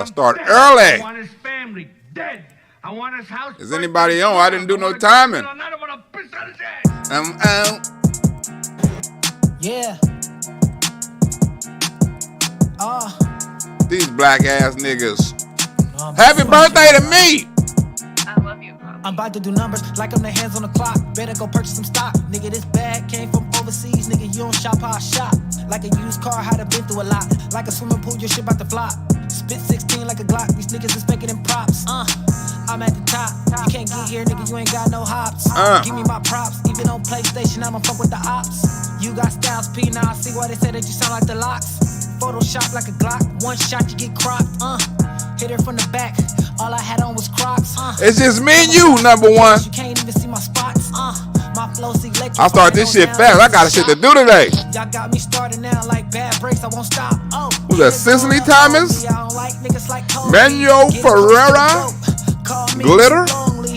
I start early. I want his family dead. I want his house. Is anybody on? I didn't do no timing. Yeah. These black ass niggas. Happy birthday to me. I love you, Pop. I'm about to do numbers like I'm the hands on the clock. Better go purchase some stock. Nigga, this bag came from overseas. Nigga, you don't shop how I shop. Like a used car, I'd have been through a lot. Like a swimming pool, your shit about to flop. Spit 16 like a Glock. These niggas is making them props. I'm at the top. You can't get here, nigga, you ain't got no hops. Give me my props. Even on PlayStation, I'ma fuck with the ops. You got Styles P, now I see why they say that you sound like the locks. Photoshop like a Glock. One shot, you get cropped. Hit her from the back. All I had on was Crocs. It's just me and you, number one. You can't even see my spots. My flow electric. I start this shit fast. I got shit to do today. Y'all got me started now like bad breaks. I won't stop. Who's that? Cicely Thomas? I don't like niggas like Kobe. Manuel Ferreira? Glitter?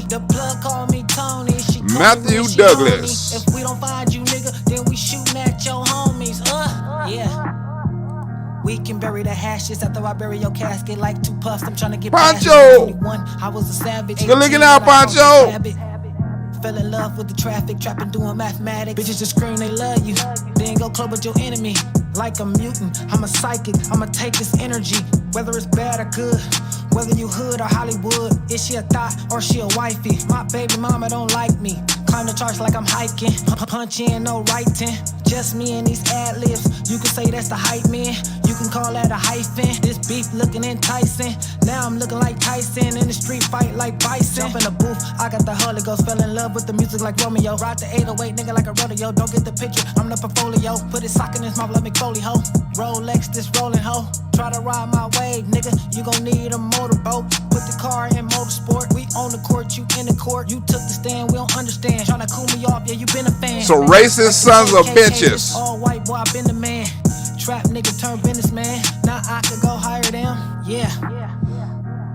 The plug call me Tony. She call Matthew me when she Douglas. on me. If we don't find you, nigga, then we shooting at your homies. Yeah. We can bury the hashes after I bury your casket like 2 puffs. I'm trying to get Pancho! past 21. I was a savage. Good looking 18, out, but I Pancho! felt the habit. Fell in love with the traffic, trapping, doing mathematics. Bitches just scream they love you. Then go club with your enemy. Like a mutant, I'm a psychic. I'ma take this energy, whether it's bad or good. Whether you hood or Hollywood, is she a thot or she a wifey? My baby mama don't like me. Climb the charts like I'm hiking. Punch in, no writing. Just me and these ad-libs. You can say that's the hype man. You can call that a hyphen. This beef looking enticing. Now I'm looking like Tyson. In the street fight like Bison. Jump in the booth, I got the Holy Ghost. Fell in love with the music like Romeo. Ride the 808, nigga like a rodeo. Don't get the picture, I'm the portfolio. Put his sock in his mouth, let me Foley ho. Rolex, this rolling ho. Try to ride my wave, nigga. You gon' need a motorboat. Put the car in motorsport. We on the court, you in the court. You took the stand, we don't understand. Tryna cool me off, yeah, you been a fan. So racist sons of bitches. All white boy, I been the man. Trap nigga turn businessman. Now I could go hire them, yeah.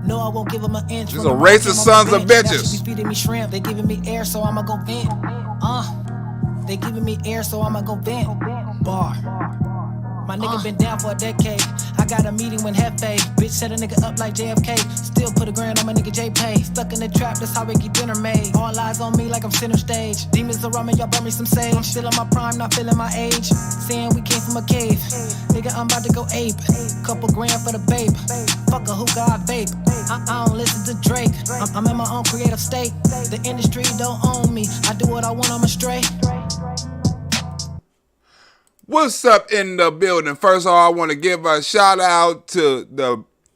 No, I won't give them an inch. These are racist sons of bitches. They be feeding me shrimp, they giving me air, so I'ma go vent. They giving me air, so I'ma go vent. Bar. My nigga been down for a decade. I got a meeting with Hefe. Bitch set a nigga up like JFK. Still put a grand on my nigga J-Pay. Stuck in the trap, that's how we get dinner made. All eyes on me like I'm center stage. Demons around me, y'all burn me some sage. I'm still in my prime, not feeling my age. Saying we came from a cave. Nigga, I'm about to go ape. Couple grand for the babe. Fuck a hookah, I vape. I don't listen to Drake. I'm in my own creative state. The industry don't own me. I do what I want, I'm a stray. What's up in the building? First of all, I want to give a shout out to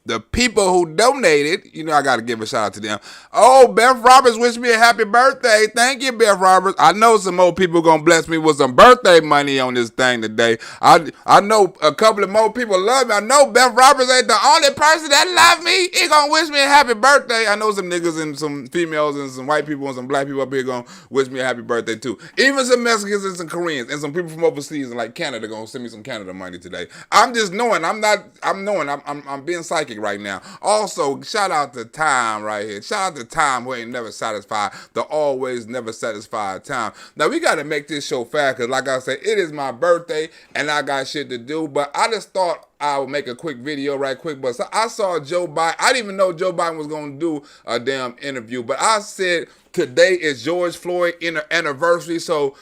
the people who donated. You know, I got to give a shout out to them. Oh, Beth Roberts wished me a happy birthday. Thank you, Beth Roberts. I know some more people going to bless me with some birthday money on this thing today. I know a couple of more people love me. I know Beth Roberts ain't the only person that love me. He going to wish me a happy birthday. I know some niggas and some females and some white people and some black people up here going to wish me a happy birthday too. Even some Mexicans and some Koreans and some people from overseas and like Canada going to send me some Canada money today. I'm just knowing. I'm being psychic right now. Also, shout out to Time right here. Shout out to Time who ain't never satisfied. The always never satisfied Time. Now, we got to make this show fast because, like I said, it is my birthday and I got shit to do. But I just thought I would make a quick video right quick. But so I saw Joe Biden. I didn't even know Joe Biden was going to do a damn interview. But I said today is George Floyd anniversary. So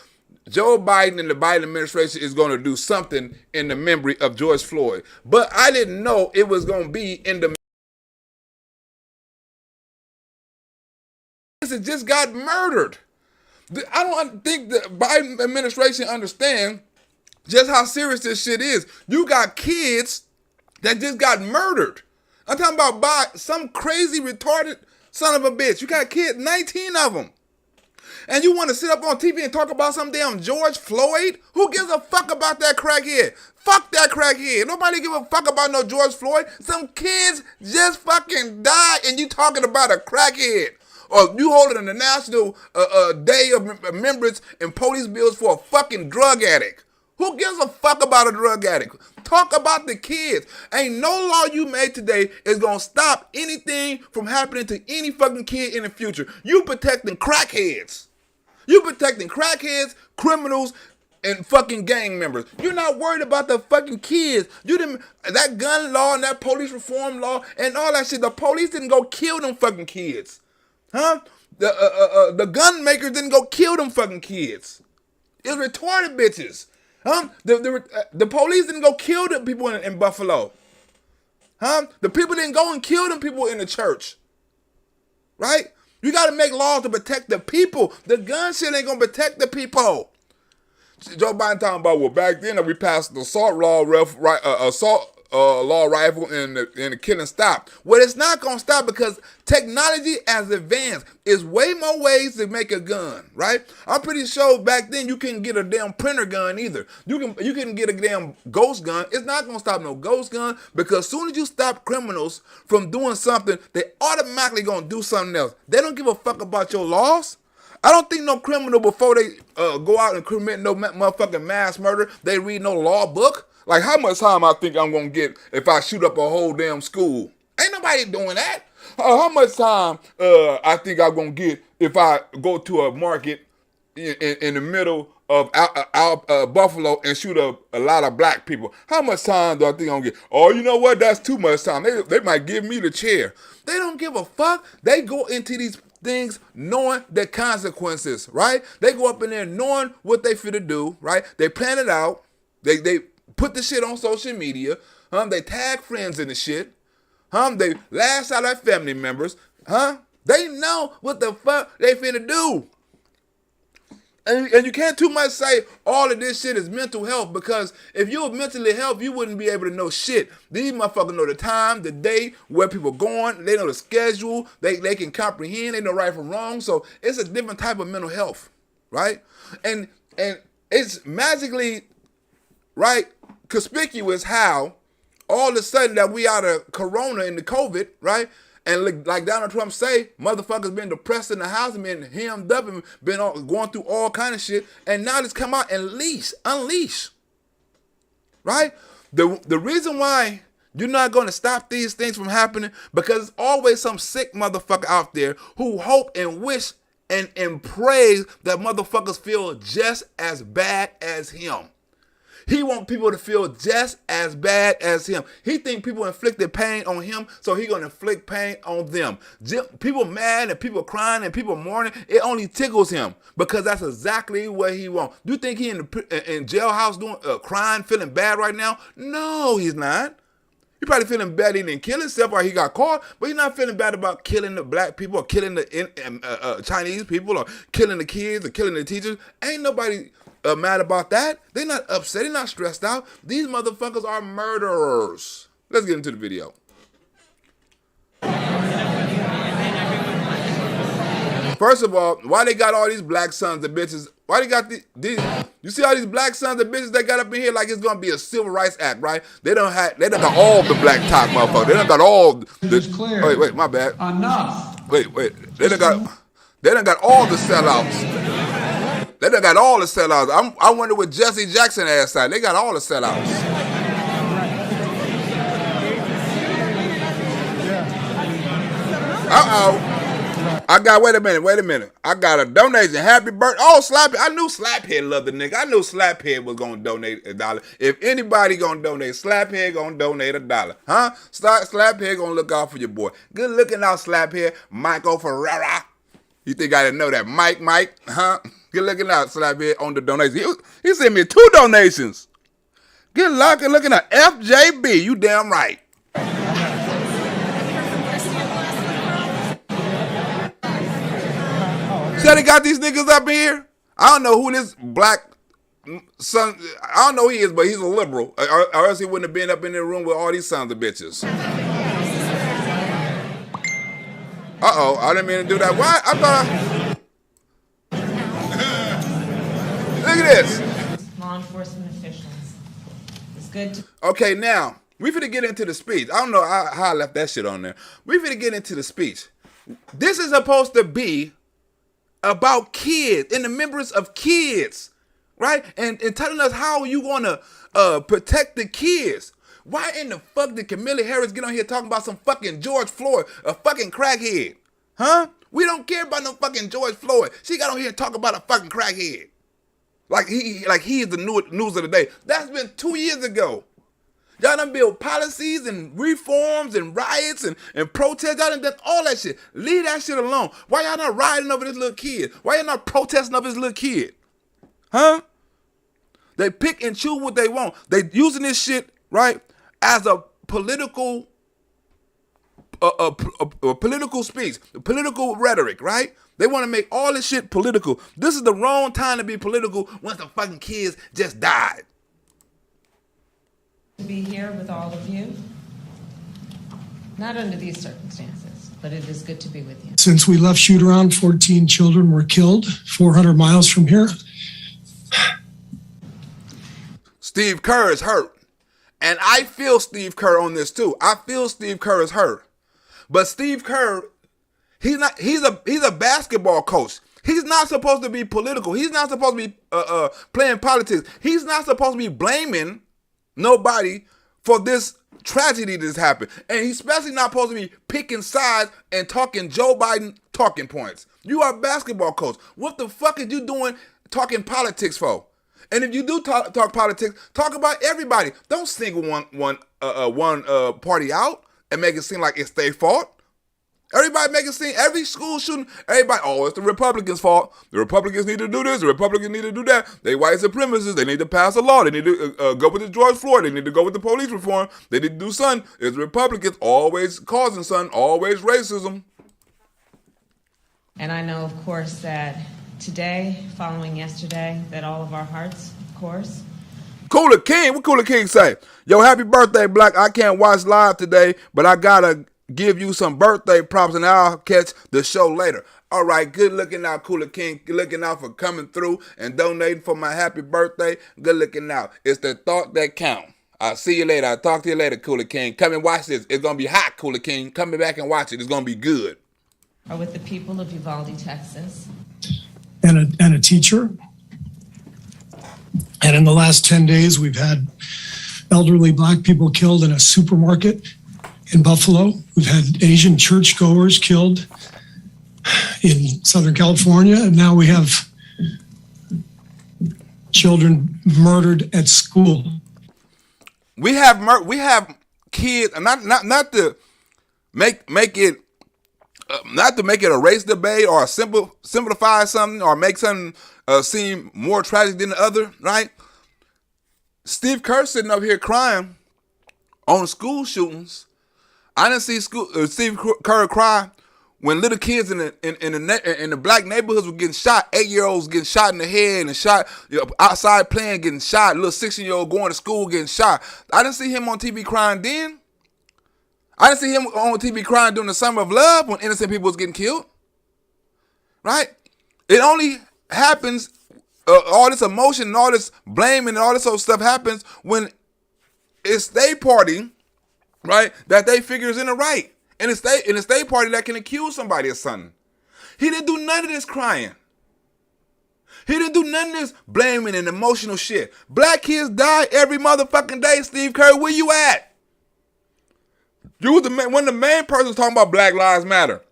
Joe Biden and the Biden administration is going to do something in the memory of George Floyd. But I didn't know it was going to be in the it just got murdered. I don't think the Biden administration understand just how serious this shit is. You got kids that just got murdered. I'm talking about by some crazy retarded son of a bitch. You got kids, 19 of them. And you want to sit up on TV and talk about some damn George Floyd? Who gives a fuck about that crackhead? Fuck that crackhead. Nobody give a fuck about no George Floyd. Some kids just fucking died and you talking about a crackhead. Or you holding a national day of remembrance and police bills for a fucking drug addict. Who gives a fuck about a drug addict? Talk about the kids. Ain't no law you made today is going to stop anything from happening to any fucking kid in the future. You protecting crackheads. You protecting crackheads, criminals, and fucking gang members. You're not worried about the fucking kids. You didn't, that gun law and that police reform law and all that shit. The police didn't go kill them fucking kids, huh? The gun makers didn't go kill them fucking kids. It was retarded bitches, huh? The police didn't go kill the people in Buffalo, huh? The people didn't go and kill them people in the church, right? You got to make laws to protect the people. The gun shit ain't gonna protect the people. Joe Biden talking about, well, back then we passed the assault law, law rifle, and the killing stopped. Well, it's not gonna stop because technology has advanced. It's way more ways to make a gun, right? I'm pretty sure back then you couldn't get a damn printer gun either. You couldn't get a damn ghost gun. It's not gonna stop no ghost gun because as soon as you stop criminals from doing something, they automatically gonna do something else. They don't give a fuck about your laws. I don't think no criminal, before they go out and commit no motherfucking mass murder, they read no law book. Like, how much time I think I'm going to get if I shoot up a whole damn school? Ain't nobody doing that. How much time I think I'm going to get if I go to a market in the middle of Buffalo and shoot a lot of black people? How much time do I think I'm going to get? Oh, you know what? That's too much time. They might give me the chair. They don't give a fuck. They go into these things knowing the consequences, right? They go up in there knowing what they finna do, right? They plan it out. They put the shit on social media. They tag friends in the shit. They lash out at family members. They know what the fuck they finna do. And you can't too much say all of this shit is mental health, because if you were mentally healthy, you wouldn't be able to know shit. These motherfuckers know the time, the day, where people going. They know the schedule. They can comprehend. They know right from wrong. So it's a different type of mental health, right? And it's magically, right, conspicuous how all of a sudden that we out of corona and the COVID, right? And like Donald Trump say, motherfuckers been depressed in the house and been hemmed up and been going through all kind of shit. And now it's come out and unleash. Right? The reason why you're not going to stop these things from happening, because there's always some sick motherfucker out there who hope and wish and prays that motherfuckers feel just as bad as him. He want people to feel just as bad as him. He think people inflicted pain on him, so he gonna inflict pain on them. People mad and people crying and people mourning, it only tickles him because that's exactly what he want. Do you think he in jailhouse doing crying, feeling bad right now? No, he's not. He probably feeling bad he didn't kill himself or he got caught, but he's not feeling bad about killing the black people or killing the Chinese people or killing the kids or killing the teachers. Ain't nobody mad about that. They're not upset. They're not stressed out. These motherfuckers are murderers. Let's get into the video. First of all, why they got all these black sons of bitches? Why they got these? You see all these black sons of bitches they got up in here like it's gonna be a civil rights act, right? They done got all the black top motherfuckers. They done got all the. Wait, my bad. Enough. Wait. They done got all the sellouts. They done got all the sellouts. I wonder what Jesse Jackson ass at. They got all the sellouts. Wait a minute. I got a donation. Happy birthday. Oh, Slaphead. I knew Slaphead loved the nigga. I knew Slaphead was going to donate $1. If anybody going to donate, Slaphead going to donate $1. Huh? Slaphead going to look out for your boy. Good looking out, Slaphead. Michael Ferreira. You think I didn't know that? Mike, huh? Good looking out, Slaphead, on the donation. He sent me 2 donations. Good luck and looking at FJB. You damn right. So they got these niggas up in here. I don't know who this black son, I don't know who he is, but he's a liberal. Or else he wouldn't have been up in the room with all these sons of bitches. Uh-oh, I didn't mean to do that. Why? I thought Look at this. Law enforcement officials. It's good to... Okay, now, we finna get into the speech. I don't know how I left that shit on there. We finna get into the speech. This is supposed to be about kids and the members of kids, right? And telling us how you want to protect the kids. Why in the fuck did Kamala Harris get on here talking about some fucking George Floyd, a fucking crackhead? Huh? We don't care about no fucking George Floyd. She got on here and talk about a fucking crackhead. Like he is the news of the day. That's been 2 years ago. Y'all done built policies and reforms and riots and protests. Y'all done all that shit. Leave that shit alone. Why y'all not rioting over this little kid? Why y'all not protesting over this little kid? Huh? They pick and choose what they want. They using this shit, right, as a political political speech, political rhetoric, right? They want to make all this shit political. This is the wrong time to be political once the fucking kids just died. To be here with all of you, not under these circumstances, but it is good to be with you. Since we left shoot around, 14 children were killed 400 miles from here. Steve Kerr is hurt. And I feel Steve Kerr on this too. I feel Steve Kerr is hurt. But Steve Kerr, he's a basketball coach. He's not supposed to be political. He's not supposed to be playing politics. He's not supposed to be blaming nobody for this tragedy that's happened. And he's especially not supposed to be picking sides and talking Joe Biden talking points. You are a basketball coach. What the fuck are you doing talking politics for? And if you do talk politics, talk about everybody. Don't single one party out and make it seem like it's their fault. Everybody make it seem, every school shooting, everybody, oh, it's the Republicans' fault. The Republicans need to do this. The Republicans need to do that. They white supremacists. They need to pass a law. They need to go with the George Floyd. They need to go with the police reform. They need to do something. It's Republicans always causing something, always racism. And I know, of course, that today, following yesterday, that all of our hearts, of course. Cooler King, what Cooler King say? Yo, happy birthday, Black. I can't watch live today, but I gotta give you some birthday props and I'll catch the show later. All right, good looking out, Cooler King. Good looking out for coming through and donating for my happy birthday. Good looking out. It's the thought that count. I'll see you later. I'll talk to you later, Cooler King. Come and watch this. It's going to be hot, Cooler King. Come back and watch it. It's going to be good. Are with the people of Uvalde, Texas. And a teacher. And in the last 10 days, we've had elderly Black people killed in a supermarket in Buffalo. We've had Asian churchgoers killed in Southern California. And now we have children murdered at school. We have kids, not to make it not to make it a race debate or simplify something or make something seem more tragic than the other, right? Steve Kerr sitting up here crying on school shootings. I didn't see Steve Kerr cry when little kids in the Black neighborhoods were getting shot. 8-year-olds getting shot in the head and shot, outside playing, getting shot. Little 16-year-old going to school getting shot. I didn't see him on TV crying then. I didn't see him on TV crying during the Summer of Love when innocent people was getting killed. Right? It only happens, all this emotion and all this blaming and all this other stuff happens when it's their party, right, that they figure is in the right. And it's their party that can accuse somebody of something. He didn't do none of this crying. He didn't do none of this blaming and emotional shit. Black kids die every motherfucking day, Steve Kerr. Where you at? You was one of the main persons talking about Black Lives Matter.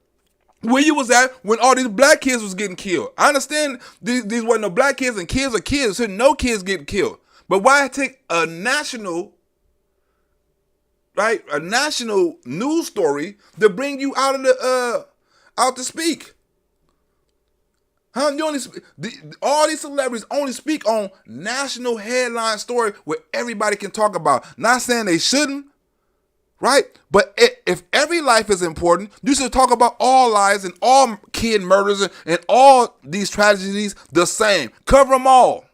Where you was at when all these black kids was getting killed. I understand these wasn't no black kids and kids are kids, so no kids getting killed. But why take a national, right, a national news story to bring you out to speak? Huh? You only all these celebrities only speak on national headline story where everybody can talk about. Not saying they shouldn't. Right? But if every life is important, you should talk about all lives and all kid murders and all these tragedies the same. Cover them all.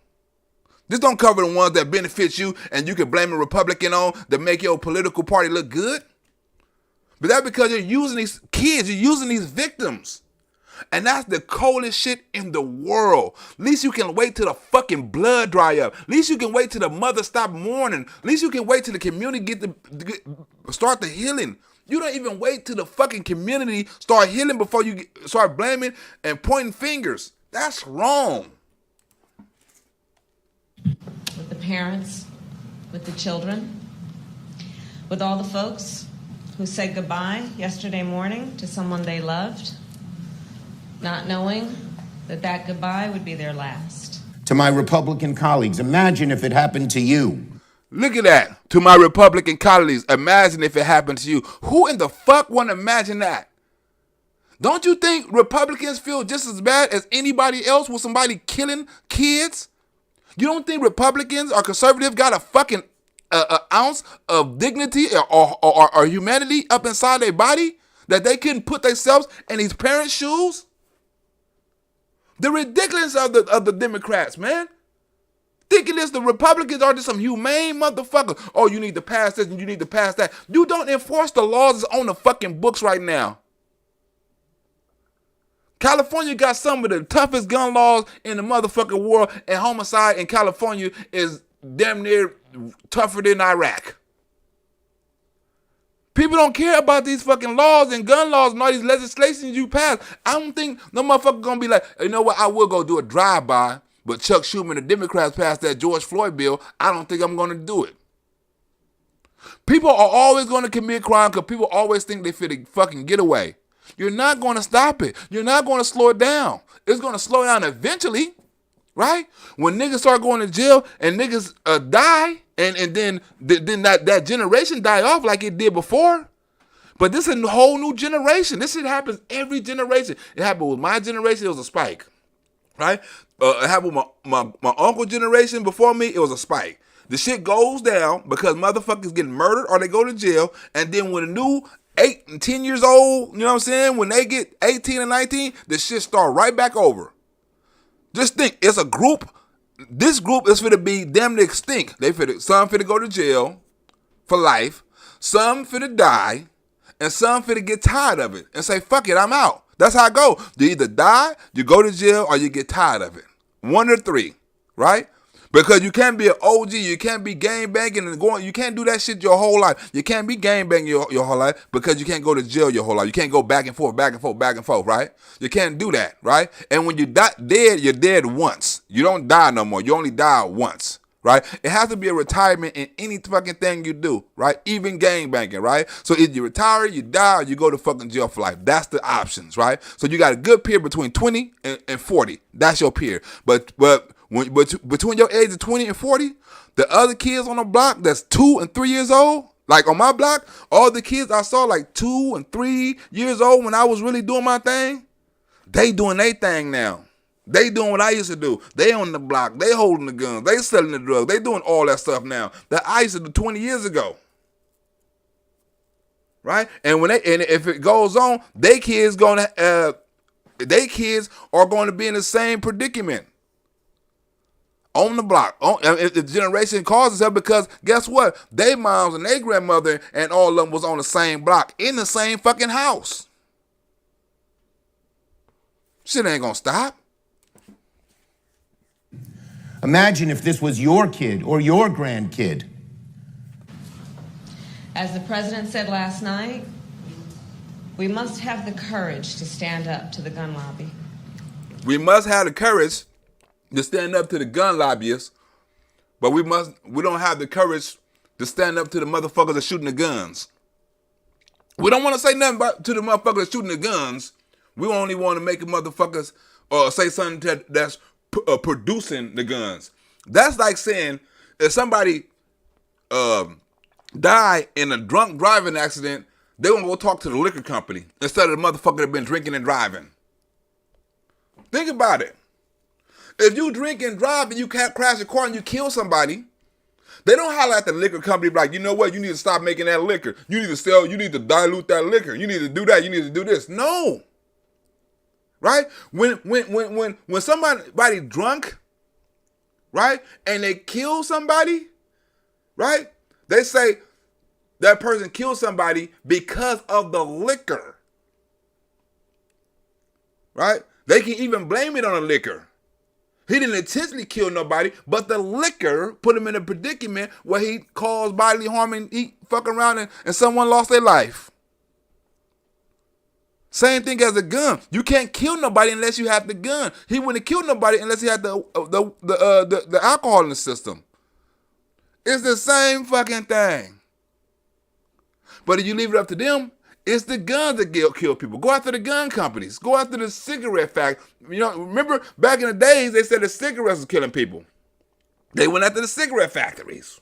Just don't cover the ones that benefit you and you can blame a Republican on to make your political party look good. But that's because you're using these kids, you're using these victims. And that's the coldest shit in the world. At least you can wait till the fucking blood dry up. At least you can wait till the mother stop mourning. At least you can wait till the community start the healing. You don't even wait till the fucking community start healing before you start blaming and pointing fingers. That's wrong. With the parents, with the children, with all the folks who said goodbye yesterday morning to someone they loved, not knowing that goodbye would be their last. To my Republican colleagues, imagine if it happened to you. Look at that. To my Republican colleagues, imagine if it happened to you. Who in the fuck want to imagine that? Don't you think Republicans feel just as bad as anybody else with somebody killing kids? You don't think Republicans or conservatives got a fucking ounce of dignity or humanity up inside their body that they couldn't put themselves in these parents' shoes? The ridiculous of the Democrats, man. Thinking this, the Republicans are just some humane motherfuckers. Oh, you need to pass this and you need to pass that. You don't enforce the laws that's on the fucking books right now. California got some of the toughest gun laws in the motherfucking world, and homicide in California is damn near tougher than Iraq. People don't care about these fucking laws and gun laws and all these legislations you pass. I don't think no motherfucker gonna be like, you know what, I will go do a drive-by, but Chuck Schumer and the Democrats passed that George Floyd bill. I don't think I'm gonna do it. People are always gonna commit crime because people always think they fit fucking get away. You're not gonna stop it. You're not gonna slow it down. It's gonna slow down eventually, right? When niggas start going to jail and niggas die, and then that generation die off like it did before. But this is a whole new generation. This shit happens every generation. It happened with my generation. It was a spike, right? It happened with my uncle generation before me. It was a spike. The shit goes down because motherfuckers get murdered or they go to jail. And then when a new 8 and 10 years old, you know what I'm saying? When they get 18 and 19, the shit start right back over. Just think, it's a group. This group is finna be damn near extinct. Some finna go to jail for life. Some finna die. And some finna get tired of it and say, fuck it, I'm out. That's how it go. You either die, you go to jail, or you get tired of it. One or three, right? Because you can't be an OG, you can't be gang banging and going, you can't do that shit your whole life. You can't be gang banging your whole life because you can't go to jail your whole life. You can't go back and forth, right? You can't do that, right? And when you dead, you're dead once. You don't die no more. You only die once, right? It has to be a retirement in any fucking thing you do, right? Even gang banging, right? So if you retire, you die, or you go to fucking jail for life. That's the options, right? So you got a good period between 20 and 40. That's your period. But between your age of 20 and 40, the other kids on the block that's 2 and 3 years old, like on my block, all the kids I saw like 2 and 3 years old when I was really doing my thing, they doing their thing now. They doing what I used to do. They on the block. They holding the guns. They selling the drugs. They doing all that stuff now that I used to do 20 years ago. Right? And if it goes on, they kids are going to be in the same predicament. On the block. If the generation causes that, because guess what? They moms and their grandmother and all of them was on the same block in the same fucking house. Shit ain't gonna stop. Imagine if this was your kid or your grandkid. As the president said last night, we must have the courage to stand up to the gun lobby. We must have the courage to stand up to the gun lobbyists, but we don't have the courage to stand up to the motherfuckers that shooting the guns. We don't want to say nothing to the motherfuckers that shooting the guns. We only want to make the motherfuckers say something that's producing the guns. That's like saying if somebody die in a drunk driving accident, they want to go talk to the liquor company instead of the motherfucker that been drinking and driving. Think about it. If you drink and drive and you can't crash a car and you kill somebody, they don't holler at the liquor company like, you know what, you need to stop making that liquor. You need to dilute that liquor. You need to do that. You need to do this. No. Right? When somebody drunk, right, and they kill somebody, right, they say that person killed somebody because of the liquor. Right? They can even blame it on the liquor. He didn't intentionally kill nobody, but the liquor put him in a predicament where he caused bodily harm and he fuck around and someone lost their life. Same thing as a gun. You can't kill nobody unless you have the gun. He wouldn't kill nobody unless he had the alcohol in the system. It's the same fucking thing. But if you leave it up to them, It's the guns that kill people. Go after the gun companies. Go after the cigarette factory. You know, remember back in the days they said the cigarettes was killing people. They went after the cigarette factories,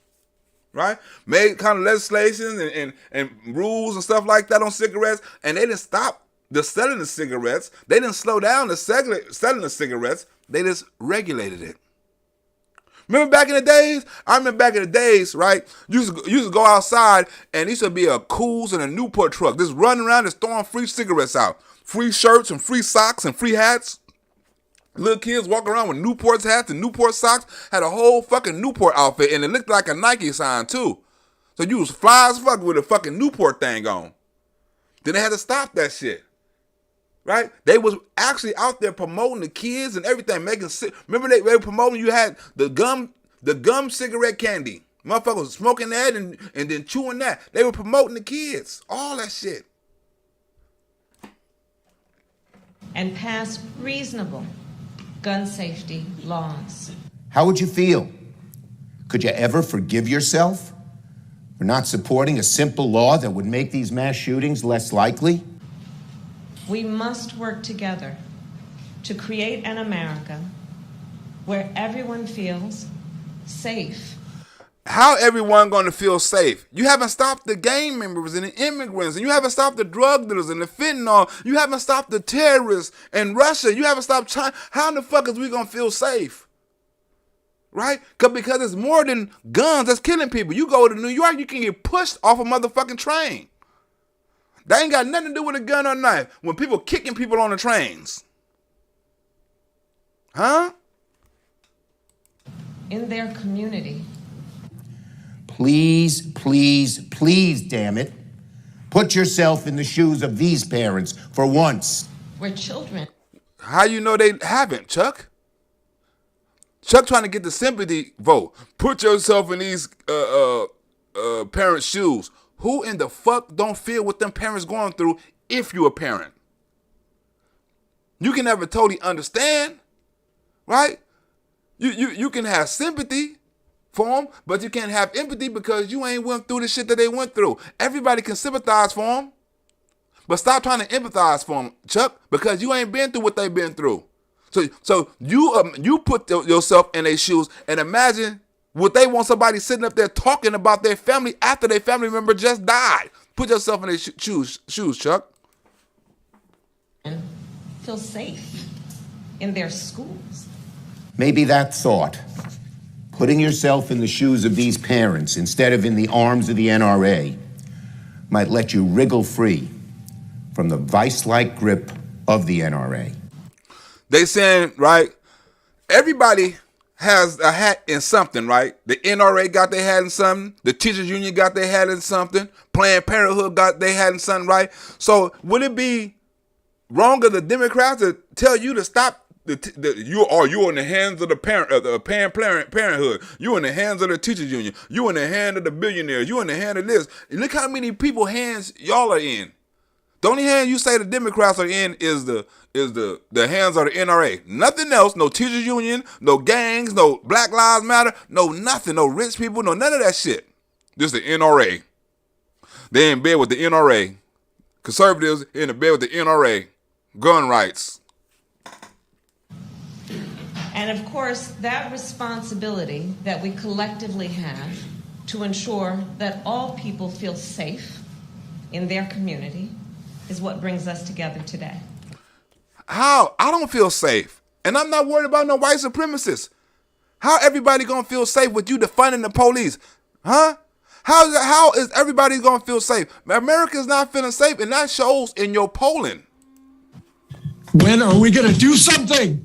right? Made kind of legislation and rules and stuff like that on cigarettes, and they didn't stop the selling of cigarettes. They didn't slow down the selling of cigarettes. They just regulated it. Remember back in the days? I remember back in the days, right? You used to go outside and there used to be a Coors and a Newport truck just running around and throwing free cigarettes out. Free shirts and free socks and free hats. Little kids walking around with Newport's hats and Newport socks. Had a whole fucking Newport outfit and it looked like a Nike sign too. So you was fly as fuck with a fucking Newport thing on. Then they had to stop that shit. Right? They was actually out there promoting the kids and everything, making remember they were promoting, you had the gum cigarette candy. Motherfuckers was smoking that and then chewing that. They were promoting the kids. All that shit. And pass reasonable gun safety laws. How would you feel? Could you ever forgive yourself for not supporting a simple law that would make these mass shootings less likely? We must work together to create an America where everyone feels safe. How everyone going to feel safe? You haven't stopped the gang members and the immigrants, and you haven't stopped the drug dealers and the fentanyl. You haven't stopped the terrorists and Russia. You haven't stopped China. How in the fuck is we going to feel safe? Right? Because it's more than guns that's killing people. You go to New York, you can get pushed off a motherfucking train. That ain't got nothing to do with a gun or knife. When people kicking people on the trains. Huh? In their community. Please, please, please, damn it. Put yourself in the shoes of these parents for once. Where children. How you know they haven't, Chuck? Chuck trying to get the sympathy vote. Put yourself in these parents' shoes. Who in the fuck don't feel what them parents going through if you a parent? You can never totally understand, right? You can have sympathy for them, but you can't have empathy because you ain't went through the shit that they went through. Everybody can sympathize for them, but stop trying to empathize for them, Chuck, because you ain't been through what they've been through. So you put yourself in their shoes and imagine. Would they want somebody sitting up there talking about their family after their family member just died? Put yourself in their shoes, Chuck. And feel safe in their schools. Maybe that thought, putting yourself in the shoes of these parents instead of in the arms of the NRA, might let you wriggle free from the vice-like grip of the NRA. They saying, right, everybody has a hat in something, right? The NRA got their hat in something. The teachers union got their hat in something. Planned Parenthood got their hat in something, right? So would it be wrong of the Democrats to tell you to stop? You in the hands of the Planned Parenthood. You in the hands of the teachers union. You in the hand of the billionaires. You in the hand of this. And look how many people hands y'all are in. The only hand you say the Democrats are in is the hands of the NRA. Nothing else. No teachers union, no gangs, no Black Lives Matter, no nothing, no rich people, no none of that shit. Just the NRA. They in bed with the NRA. Conservatives in the bed with the NRA. Gun rights. And of course, that responsibility that we collectively have to ensure that all people feel safe in their community is what brings us together today. How? I don't feel safe. And I'm not worried about no white supremacists. How everybody gonna feel safe with you defunding the police? Huh? How is everybody gonna feel safe? America's not feeling safe, and that shows in your polling. When are we gonna do something?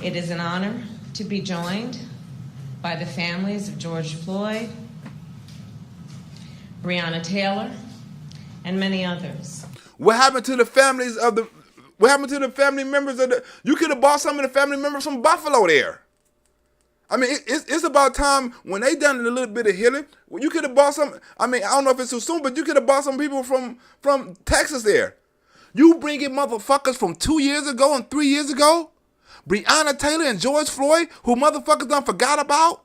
It is an honor to be joined by the families of George Floyd, Breonna Taylor, and many others. What happened to the families of the? What happened to the family members of the? You could have bought some of the family members from Buffalo there. I mean, it's about time when they done a little bit of healing. You could have bought some. I mean, I don't know if it's too soon, but you could have bought some people from Texas there. You bringing motherfuckers from 2 years ago and 3 years ago, Breonna Taylor and George Floyd, who motherfuckers done forgot about,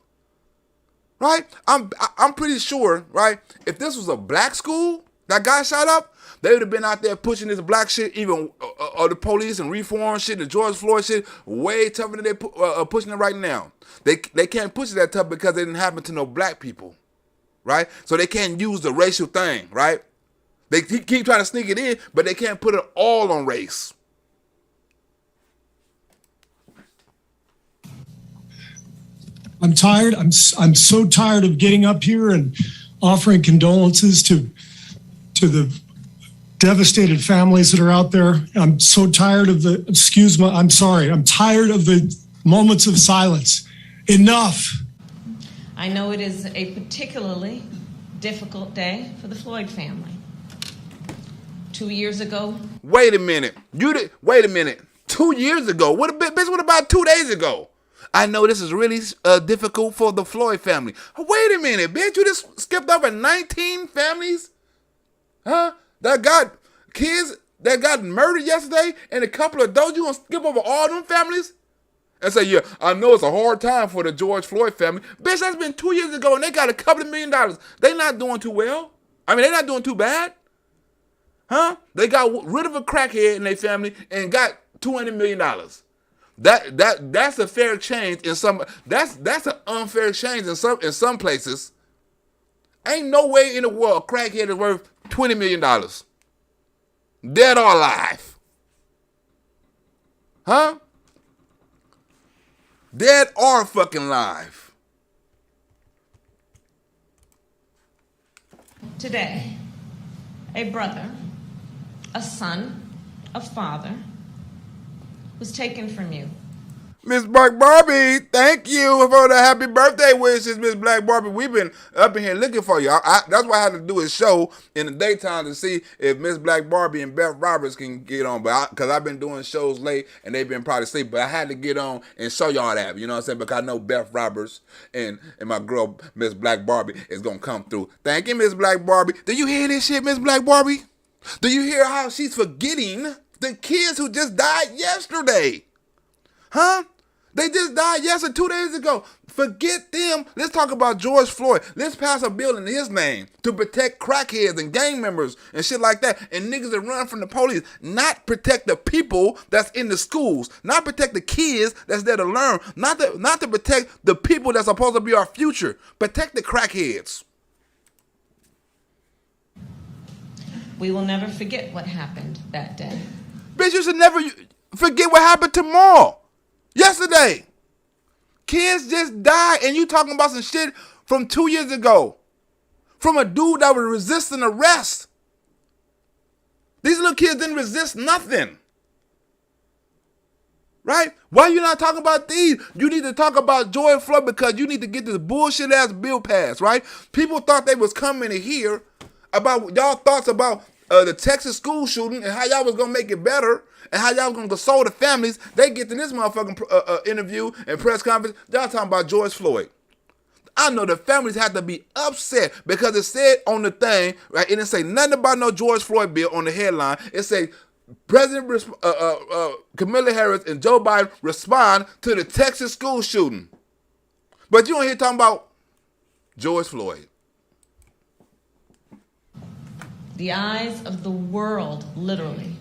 right? I'm pretty sure, right? If this was a black school that got shot up, they would have been out there pushing this black shit, even the police and reform shit, the George Floyd shit, way tougher than they pushing it right now. They can't push it that tough because it didn't happen to no black people, right? So they can't use the racial thing, right? They keep trying to sneak it in, but they can't put it all on race. I'm tired. I'm so tired of getting up here and offering condolences to the devastated families that are out there. I'm so tired of I'm sorry. I'm tired of the moments of silence. Enough. I know it is a particularly difficult day for the Floyd family. 2 years ago. Wait a minute. Wait a minute. 2 years ago? What about 2 days ago? I know this is really difficult for the Floyd family. Wait a minute, bitch. You just skipped over 19 families? Huh? That got kids that got murdered yesterday and a couple of those. You gonna skip over all them families? And say, yeah, I know it's a hard time for the George Floyd family. Bitch, that's been 2 years ago and they got a couple of $1 million. They not doing too well. I mean, they not doing too bad. Huh? They got rid of a crackhead in their family and got $200 million. That's a fair exchange in some. That's an unfair exchange in some places. Ain't no way in the world a crackhead is worth $20 million. Dead or alive. Huh? Dead or fucking alive. Today, a brother, a son, a father was taken from you. Miss Black Barbie, thank you for the happy birthday wishes, Miss Black Barbie. We've been up in here looking for you. That's why I had to do a show in the daytime to see if Miss Black Barbie and Beth Roberts can get on. But because I've been doing shows late and they've been probably asleep. But I had to get on and show y'all that. You know what I'm saying? Because I know Beth Roberts and my girl, Miss Black Barbie, is going to come through. Thank you, Miss Black Barbie. Do you hear this shit, Miss Black Barbie? Do you hear how she's forgetting the kids who just died yesterday? Huh? They just died yesterday, 2 days ago. Forget them. Let's talk about George Floyd. Let's pass a bill in his name to protect crackheads and gang members and shit like that. And niggas that run from the police. Not protect the people that's in the schools. Not protect the kids that's there to learn. Not to protect the people that's supposed to be our future. Protect the crackheads. We will never forget what happened that day. Bitch, you should never forget what happened tomorrow. Yesterday. Kids just died and you talking about some shit from 2 years ago. From a dude that was resisting arrest. These little kids didn't resist nothing. Right? Why you not talking about these? You need to talk about George Floyd because you need to get this bullshit ass bill passed, right? People thought they was coming to hear about y'all thoughts about the Texas school shooting and how y'all was gonna make it better and how y'all was gonna console the families. They get to this motherfucking interview and press conference. Y'all talking about George Floyd. I know the families had to be upset because it said on the thing, right? It didn't say nothing about no George Floyd bill on the headline. It said President Kamala Harris and Joe Biden respond to the Texas school shooting. But you don't hear talking about George Floyd. The eyes of the world, literally,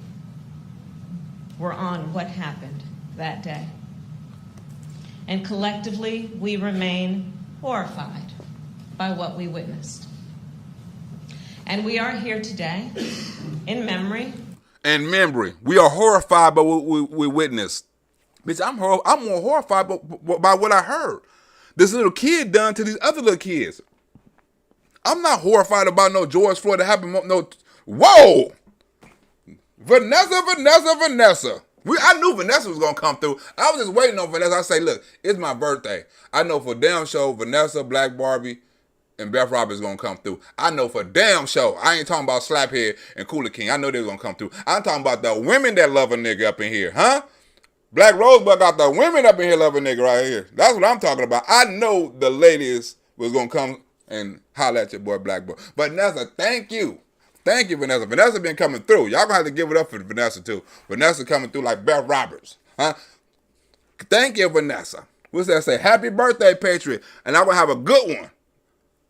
were on what happened that day. And collectively, we remain horrified by what we witnessed. And we are here today in memory. In memory. We are horrified by what we witnessed. Bitch, I'm more horrified by what I heard. This little kid done to these other little kids. I'm not horrified about no George Floyd that happened. No, whoa, Vanessa. I knew Vanessa was gonna come through. I was just waiting on Vanessa. I say, look, it's my birthday. I know for damn sure Vanessa, Black Barbie, and Beth Roberts gonna come through. I know for damn sure. I ain't talking about Slaphead and Cooler King. I know they're gonna come through. I'm talking about the women that love a nigga up in here, huh? Black Rosebud got the women up in here love a nigga right here. That's what I'm talking about. I know the ladies was gonna come and holler at your boy Black Boy. But Vanessa, thank you. Thank you, Vanessa. Vanessa been coming through. Y'all gonna have to give it up for Vanessa too. Vanessa coming through like Beth Roberts. Huh? Thank you, Vanessa. What's that say? Happy birthday, Patriot. And I'm gonna have a good one.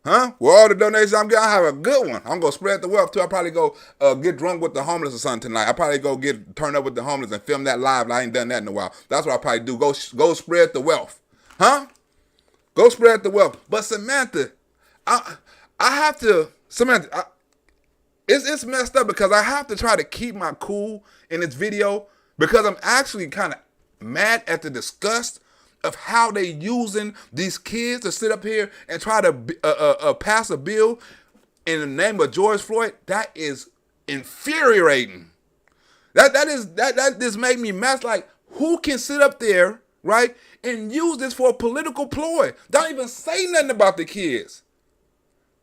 Huh? With all the donations I'm getting, I have a good one. I'm gonna spread the wealth too. I probably go get drunk with the homeless or something tonight. I probably go get turned up with the homeless and film that live. I ain't done that in a while. That's what I probably do. Go spread the wealth. Huh? Go spread the wealth. But Samantha, I have to, Samantha, it's messed up because I have to try to keep my cool in this video because I'm actually kind of mad at the disgust of how they using these kids to sit up here and try to pass a bill in the name of George Floyd. That is infuriating. That just made me mad. Like, who can sit up there, right, and use this for a political ploy? Don't even say nothing about the kids.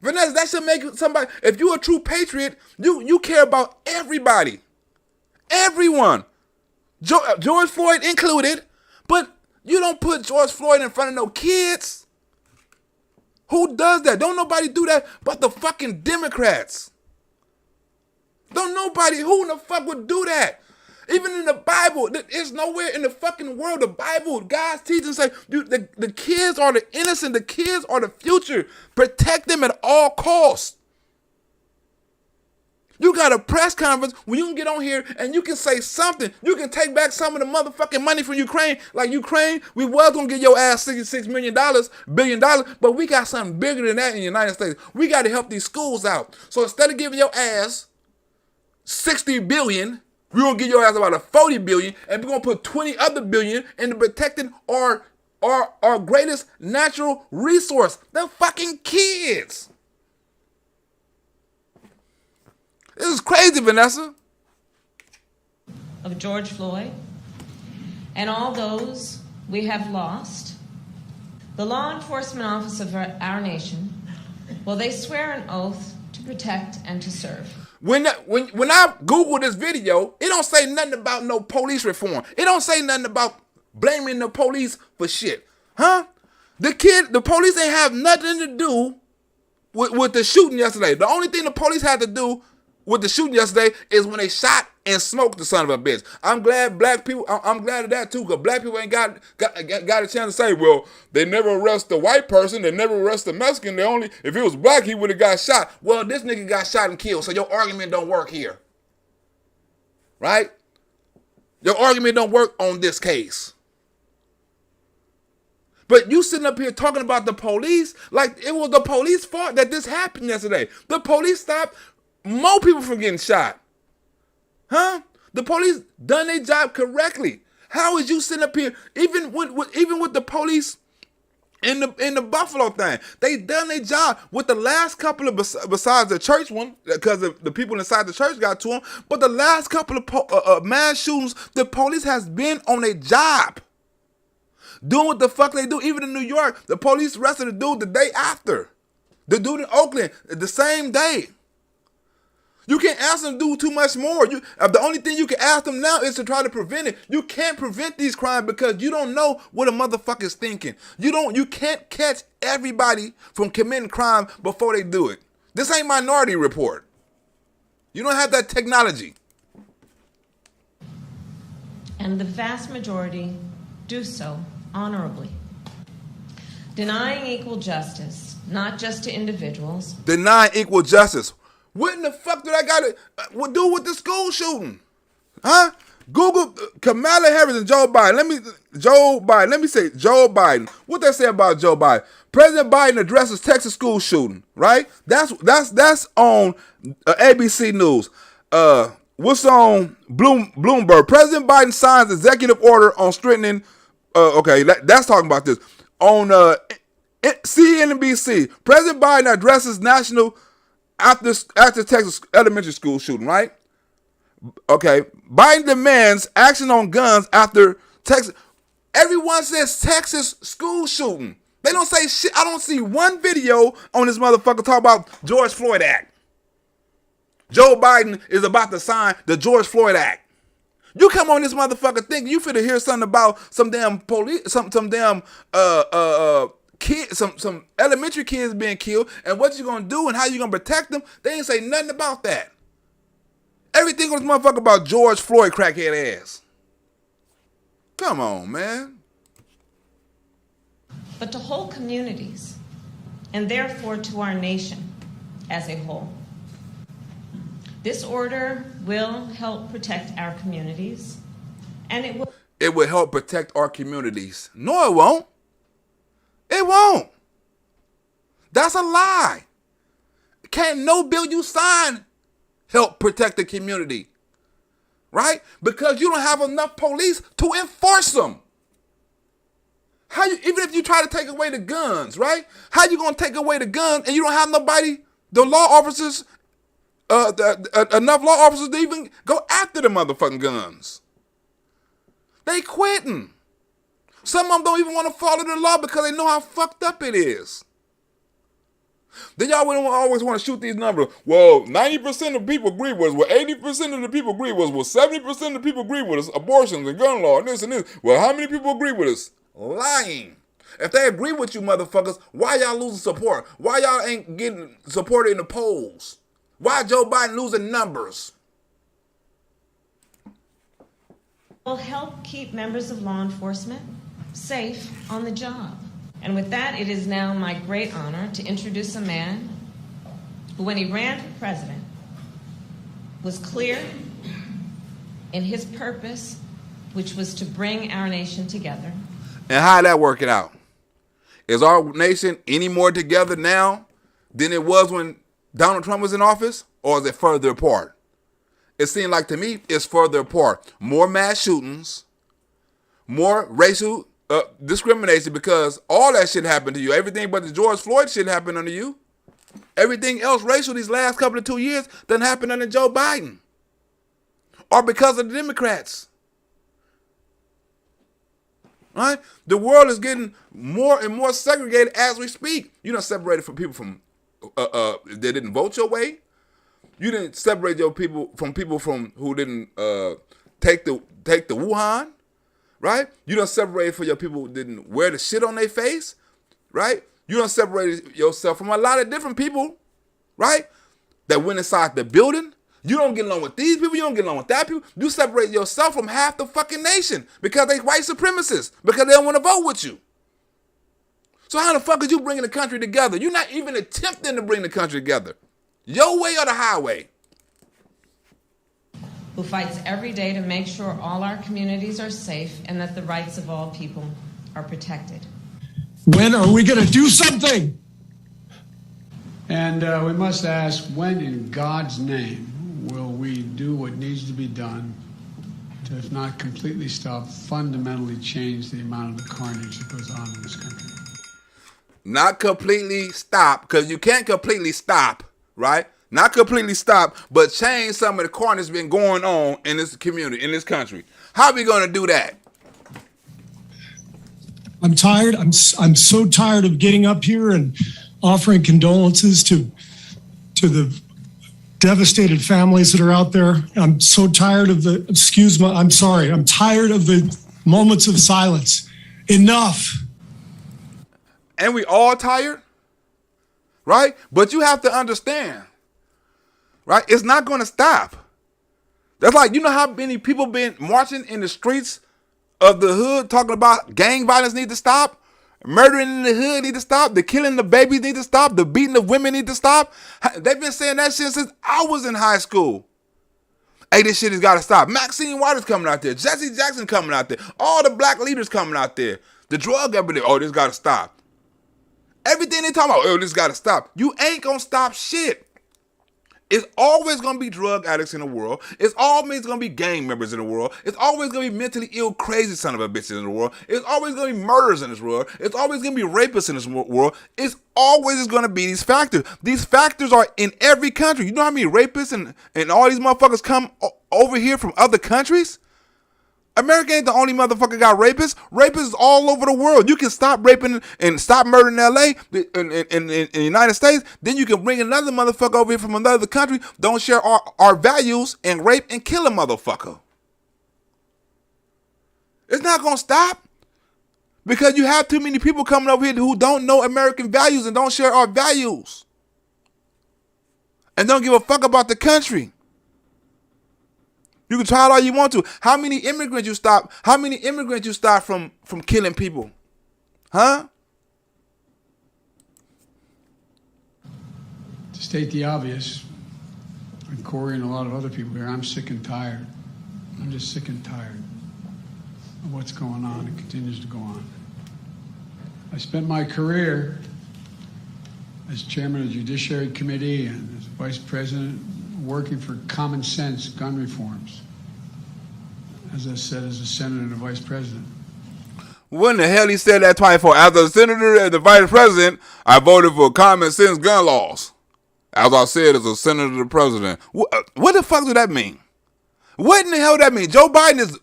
Vanessa, that should make somebody, if you're a true patriot, you care about everybody. Everyone. George Floyd included, but you don't put George Floyd in front of no kids. Who does that? Don't nobody do that but the fucking Democrats. Don't nobody, who in the fuck would do that? Even in the Bible, there's nowhere in the fucking world, the Bible, God's teaching say, the kids are the innocent, the kids are the future. Protect them at all costs. You got a press conference where you can get on here and you can say something. You can take back some of the motherfucking money from Ukraine. Like Ukraine, we was going to get your ass $66 billion, but we got something bigger than that in the United States. We got to help these schools out. So instead of giving your ass $60 billion, we're going to give your ass about a $40 billion, and we're going to put $20 other billion into protecting our greatest natural resource, the fucking kids. This is crazy, Vanessa. Of George Floyd and all those we have lost, the law enforcement office of our nation, well, they swear an oath to protect and to serve. When I Google this video, it don't say nothing about no police reform. It don't say nothing about blaming the police for shit. Huh? The police ain't have nothing to do with the shooting yesterday. The only thing the police had to do with the shooting yesterday is when they shot and smoked the son of a bitch. I'm glad black people, I'm glad of that too, because black people ain't got a chance to say, well, they never arrest the white person, they never arrest the Mexican, they only, if he was black, he would have got shot. Well, this nigga got shot and killed, so your argument don't work here. Right? Your argument don't work on this case. But you sitting up here talking about the police like it was the police fault that this happened yesterday. The police stopped more people from getting shot. Huh? The police done their job correctly. How is you sitting up here, even with the police in the Buffalo thing, they done their job with the last couple of, besides the church one, because the people inside the church got to them, but the last couple of mass shootings, the police has been on their job. Doing what the fuck they do. Even in New York, the police arrested the dude the day after. The dude in Oakland, the same day. You can't ask them to do too much more. The only thing you can ask them now is to try to prevent it. You can't prevent these crimes because you don't know what a motherfucker's thinking. You can't catch everybody from committing crime before they do it. This ain't Minority Report. You don't have that technology. And the vast majority do so honorably. Denying equal justice, not just to individuals. Denying equal justice. What in the fuck did I got to do with the school shooting? Huh? Google Kamala Harris and Joe Biden. Let me say Joe Biden. What they say about Joe Biden? President Biden addresses Texas school shooting. Right? That's on ABC News. What's on Bloomberg? President Biden signs executive order on strengthening. That's talking about this on CNBC. President Biden addresses national. After Texas elementary school shooting, right? Okay. Biden demands action on guns after Texas. Everyone says Texas school shooting. They don't say shit. I don't see one video on this motherfucker talk about George Floyd Act. Joe Biden is about to sign the George Floyd Act. You come on this motherfucker thinking you finna hear something about some damn police, some damn kids, some elementary kids being killed, and what you gonna do and how you gonna protect them. They ain't say nothing about that. Everything on this motherfucker about George Floyd crackhead ass. Come on, man. But to whole communities and therefore to our nation as a whole. This order will help protect our communities, and it will help protect our communities. No, it won't. It won't. That's a lie. Can't no bill you sign help protect the community, right? Because you don't have enough police to enforce them. How you, even if you try to take away the guns, right? How you gonna take away the guns and you don't have nobody, the law officers, enough law officers to even go after the motherfucking guns? They quitting. Some of them don't even want to follow the law because they know how fucked up it is. Then y'all wouldn't always want to shoot these numbers. Well, 90% of people agree with us. Well, 80% of the people agree with us. Well, 70% of the people agree with us. Abortions and gun law and this and this. Well, how many people agree with us? Lying. If they agree with you motherfuckers, why y'all losing support? Why y'all ain't getting supported in the polls? Why Joe Biden losing numbers? will help keep members of law enforcement safe on the job. And with that, it is now my great honor to introduce a man who, when he ran for president, was clear in his purpose, which was to bring our nation together. And how that working out? Is our nation any more together now than it was when Donald Trump was in office, or is it further apart? It seemed like to me it's further apart. More mass shootings, more racial discrimination, because all that shit happened to you. Everything but the George Floyd shit happened under you. Everything else racial these last couple of 2 years done happened under Joe Biden. Or because of the Democrats. Right? The world is getting more and more segregated as we speak. You done separated from people from that didn't vote your way. You didn't separate your people from who didn't take the Wuhan, right? You done separated for your people who didn't wear the shit on their face, right? You done separated yourself from a lot of different people, right? That went inside the building. You don't get along with these people. You don't get along with that people. You separate yourself from half the fucking nation because they white supremacists, because they don't want to vote with you. So how the fuck is you bringing the country together? You're not even attempting to bring the country together. Your way or the highway. Who fights every day to make sure all our communities are safe and that the rights of all people are protected. When are we going to do something? And we must ask, when in God's name will we do what needs to be done to, if not completely stop, fundamentally change the amount of the carnage that goes on in this country? Not completely stop, because you can't completely stop, right? Not completely stop, but change some of the carnage that's been going on in this community, in this country. How are we going to do that? I'm tired. I'm so tired of getting up here and offering condolences to the devastated families that are out there. I'm so tired of the, I'm sorry. I'm tired of the moments of silence. Enough. And we all tired, right? But you have to understand, right? It's not going to stop. That's like, you know how many people been marching in the streets of the hood talking about gang violence need to stop? Murdering in the hood need to stop. The killing the babies need to stop. The beating of women need to stop. They've been saying that shit since I was in high school. Hey, this shit has got to stop. Maxine Waters coming out there. Jesse Jackson coming out there. All the black leaders coming out there. The drug epidemic. Oh, this got to stop. Everything they talking about, oh, this got to stop. You ain't going to stop shit. It's always going to be drug addicts in the world. It's always going to be gang members in the world. It's always going to be mentally ill, crazy son of a bitches in the world. It's always going to be murders in this world. It's always going to be rapists in this world. It's always going to be these factors. These factors are in every country. You know how many rapists and all these motherfuckers come over here from other countries? America ain't the only motherfucker got rapists. Rapists all over the world. You can stop raping and stop murdering in LA, in the United States. Then you can bring another motherfucker over here from another country, don't share our values, and rape and kill a motherfucker. It's not going to stop. Because you have too many people coming over here who don't know American values and don't share our values. And don't give a fuck about the country. You can try it all you want to. How many immigrants you stop? How many immigrants you stop from killing people? Huh? To state the obvious, and Corey and a lot of other people here, I'm sick and tired. I'm just sick and tired of what's going on and continues to go on. I spent my career as chairman of the Judiciary Committee and as vice president working for common sense gun reforms. As I said, as a senator and a vice president. When the hell he said that twice for? As a senator and the vice president, I voted for common sense gun laws. As I said, as a senator and the president. What the fuck does that mean? What in the hell does that mean? Joe Biden is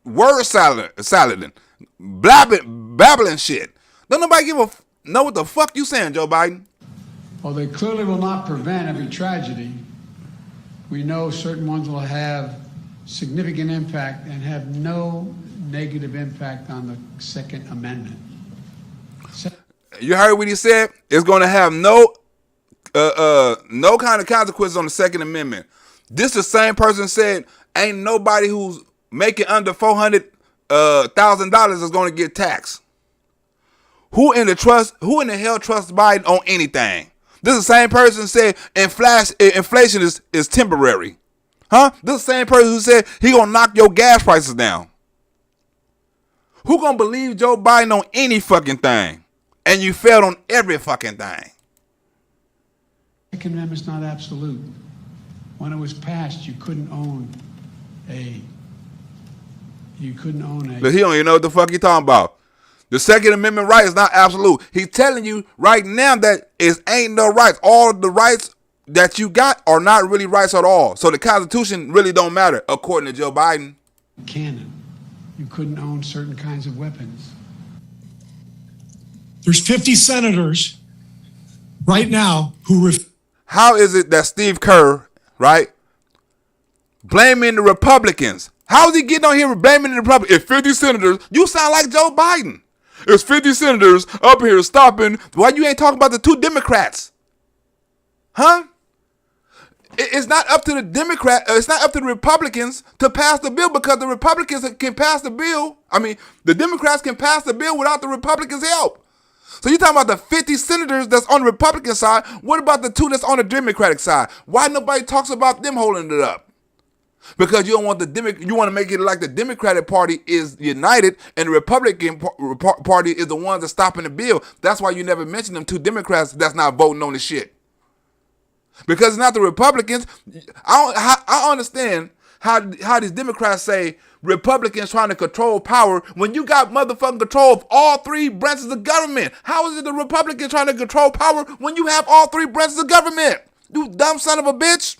word salading, babbling shit. Don't nobody know what the fuck you saying, Joe Biden? While they clearly will not prevent every tragedy, we know certain ones will have significant impact and have no negative impact on the Second Amendment. You heard what he said? It's going to have no kind of consequences on the Second Amendment. This the same person said ain't nobody who's making under $400,000 is going to get taxed. Who in the hell trusts Biden on anything? This is the same person said inflation is temporary. Huh? This is the same person who said he gonna knock your gas prices down. Who gonna believe Joe Biden on any fucking thing? And you failed on every fucking thing. The Second Amendment's not absolute. When it was passed, you couldn't own a. But he don't even know what the fuck he talking about. The Second Amendment right is not absolute. He's telling you right now that it ain't no rights. All the rights that you got are not really rights at all. So the Constitution really don't matter, according to Joe Biden. Cannon. You couldn't own certain kinds of weapons. There's 50 senators right now who How is it that Steve Kerr, right, blaming the Republicans? How is he getting on here blaming the Republicans? If 50 senators, you sound like Joe Biden. It's 50 senators up here stopping. Why you ain't talking about the 2 Democrats? Huh? It's not up to the it's not up to the Republicans to pass the bill, because the Republicans can pass the bill. I mean, the Democrats can pass the bill without the Republicans' help. So you're talking about the 50 senators that's on the Republican side. What about the 2 that's on the Democratic side? Why nobody talks about them holding it up? Because you don't want you want to make it like the Democratic Party is united and the Republican Party is the ones that's stopping the bill. That's why you never mention them 2 Democrats that's not voting on the shit. Because it's not the Republicans. I understand how these Democrats say Republicans trying to control power when you got motherfucking control of all 3 branches of government. How is it the Republicans trying to control power when you have all 3 branches of government? You dumb son of a bitch.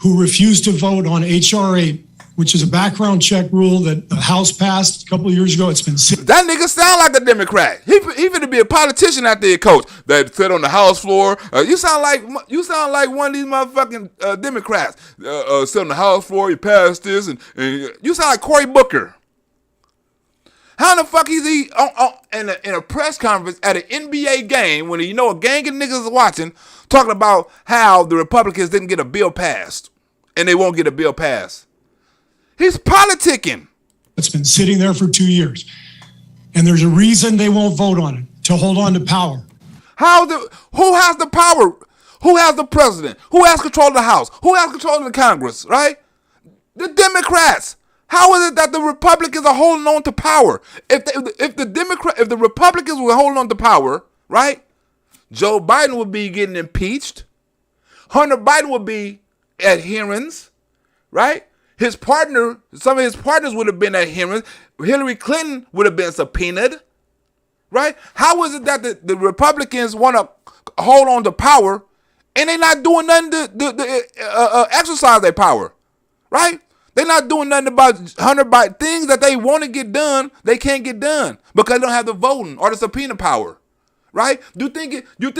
who refused to vote on H.R. 8, which is a background check rule that the House passed a couple of years ago. It's been that nigga sound like a Democrat. He finna be a politician after he coach that sit on the House floor. You sound like one of these motherfucking Democrats. Sit on the House floor. You passed this, and you sound like Cory Booker. How the fuck is he in a press conference at an NBA game when a gang of niggas is watching, talking about how the Republicans didn't get a bill passed and they won't get a bill passed? He's politicking. It's been sitting there for 2 years, and there's a reason they won't vote on it, to hold on to power. Who has the power? Who has the president? Who has control of the House? Who has control of the Congress? Right? The Democrats. How is it that the Republicans are holding on to power? If the Republicans were holding on to power, right? Joe Biden would be getting impeached. Hunter Biden would be at hearings, right? Some of his partners would have been at hearings. Hillary Clinton would have been subpoenaed, right? How is it that the Republicans want to hold on to power and they're not doing nothing to exercise their power, right? They're not doing nothing about Hunter Biden. Things that they want to get done, they can't get done because they don't have the voting or the subpoena power, right? You think it was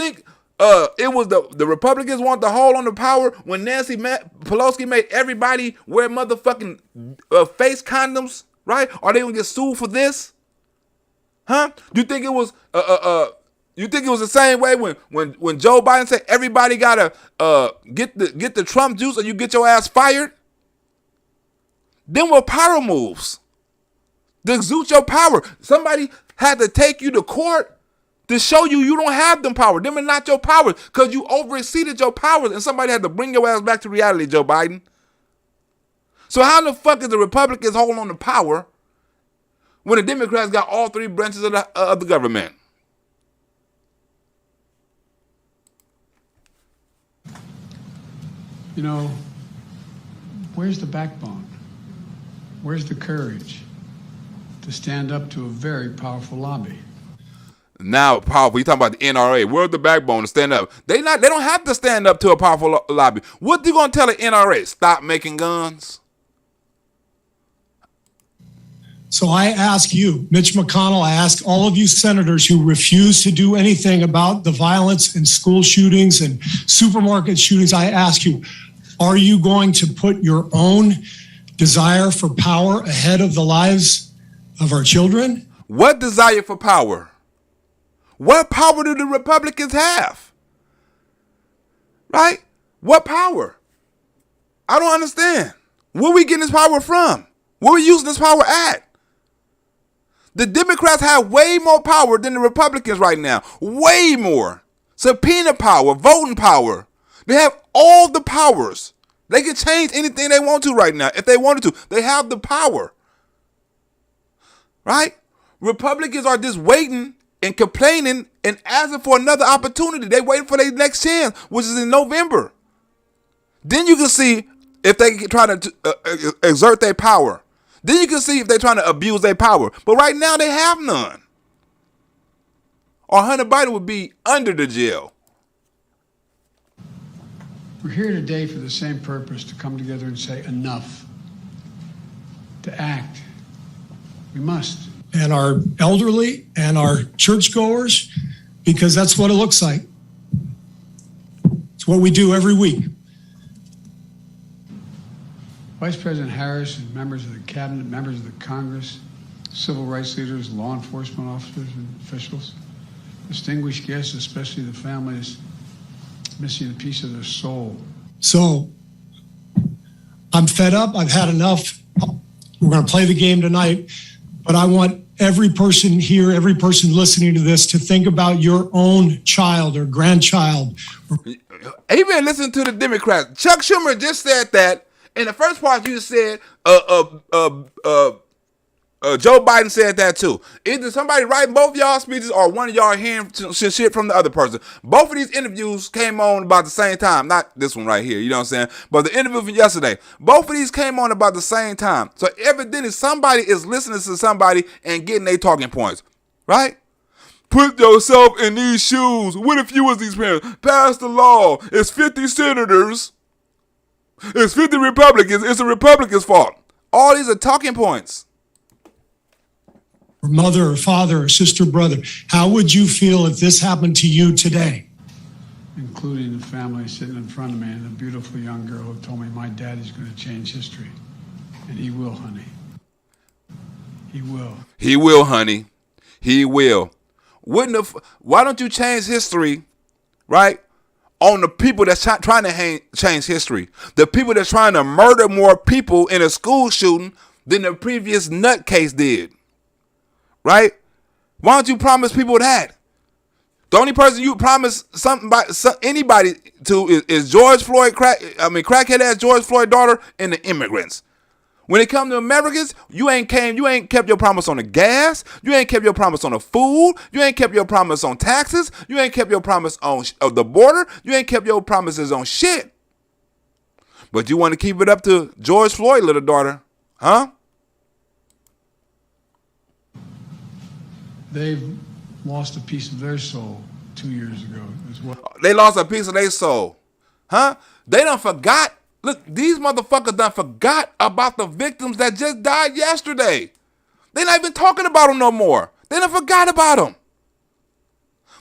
the Republicans want to hold on to power when Nancy Pelosi made everybody wear motherfucking face condoms, right? Are they gonna get sued for this? Huh? You think it was the same way when Joe Biden said everybody gotta get the Trump juice or you get your ass fired? Then were power moves to exude your power. Somebody had to take you to court to show you don't have them powers. Them are not your powers because you overexceeded your powers and somebody had to bring your ass back to reality, Joe Biden. So how the fuck is the Republicans holding on to power when the Democrats got all three branches of the government? You know, where's the backbone? Where's the courage to stand up to a very powerful lobby? Now, powerful. You talking about the NRA? Where's the backbone to stand up? They don't have to stand up to a powerful lobby. What you gonna tell the NRA? Stop making guns. So I ask you, Mitch McConnell, I ask all of you senators who refuse to do anything about the violence and school shootings and supermarket shootings, I ask you, are you going to put your own desire for power ahead of the lives of our children? What desire for power? What power do the Republicans have? Right? What power? I don't understand. Where we getting this power from? Where we using this power at? The Democrats have way more power than the Republicans right now. Way more. Subpoena power, voting power. They have all the powers. They can change anything they want to right now. If they wanted to, they have the power. Right? Republicans are just waiting and complaining and asking for another opportunity. They waiting for their next chance, which is in November. Then you can see if they try to exert their power. Then you can see if they're trying to abuse their power. But right now they have none. Or Hunter Biden would be under the jail. We're here today for the same purpose, to come together and say enough, to act. We must. And our elderly and our churchgoers, because that's what it looks like. It's what we do every week. Vice President Harris and members of the cabinet, members of the Congress, civil rights leaders, law enforcement officers and officials, distinguished guests, especially the families missing a piece of their soul. So I'm fed up. I've had enough. We're going to play the game tonight, but I want every person here, every person listening to this to think about your own child or grandchild. Even listen to the Democrats. Chuck Schumer just said that. In the first part, you said Joe Biden said that too. Either somebody writing both y'all speeches or one of y'all hearing shit from the other person. Both of these interviews came on about the same time. Not this one right here, you know what I'm saying? But the interview from yesterday. Both of these came on about the same time. So evidently somebody is listening to somebody and getting their talking points. Right? Put yourself in these shoes. What if you was these parents? Pass the law. It's 50 senators. It's 50 Republicans. It's the Republicans' fault. All these are talking points. Or mother or father or sister, brother. How would you feel if this happened to you today? Including the family sitting in front of me and a beautiful young girl who told me my daddy's going to change history. And he will, honey. He will. He will, honey. He will. Why don't you change history, right? On the people that's trying to change history. The people that's trying to murder more people in a school shooting than the previous nutcase did. Right? Why don't you promise people that? The only person you promise anybody to is George Floyd, crackhead ass George Floyd daughter and the immigrants. When it comes to Americans, you ain't kept your promise on the gas. You ain't kept your promise on the food. You ain't kept your promise on taxes. You ain't kept your promise on the border. You ain't kept your promises on shit. But you want to keep it up to George Floyd, little daughter, huh? They've lost a piece of their soul 2 years ago as well. They lost a piece of their soul, huh? They done forgot. Look, these motherfuckers done forgot about the victims that just died yesterday. They not even talking about them no more. They done forgot about them.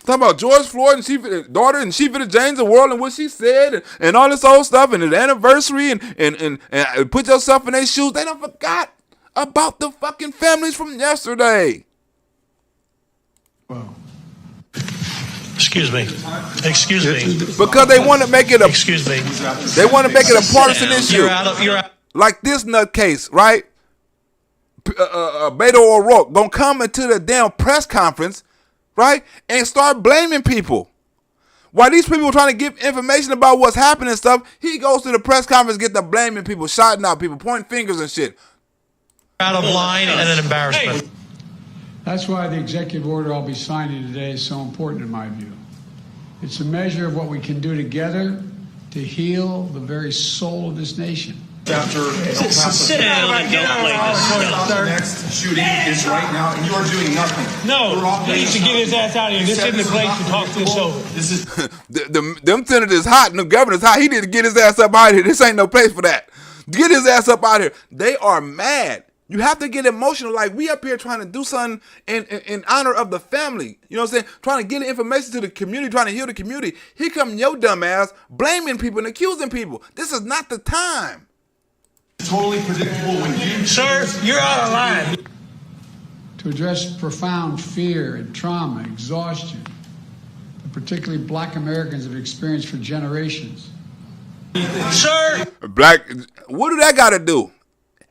Talking about George Floyd and daughter and Chief of the James the world and what she said and all this old stuff and the anniversary and put yourself in their shoes. They done forgot about the fucking families from yesterday. Well, Excuse me. Because they want to make it Excuse me. They want to make it a partisan issue. You're out. Like this nutcase, right? Beto O'Rourke gonna come into the damn press conference right? And start blaming people. While these people are trying to give information about what's happening and stuff, he goes to the press conference, get the blaming people, shouting out people, pointing fingers and shit. Out of line and an embarrassment. That's why the executive order I'll be signing today is so important in my view. It's a measure of what we can do together to heal the very soul of this nation. After sit down, get out of the next shooting is right now, and you are doing nothing. No, he needs to get his ass out of here. This isn't the place to talk this over. This is them senators hot and the governor's hot. He need to get his ass up out of here. This ain't no place for that. Get his ass up out of here. They are mad. You have to get emotional. Like, we up here trying to do something in honor of the family. You know what I'm saying? Trying to get information to the community, trying to heal the community. Here come your dumb ass blaming people and accusing people. This is not the time. totally predictable when you... Sir, you're out of line. To address profound fear and trauma, exhaustion, that particularly black Americans have experienced for generations. Sir! Black, what do that got to do?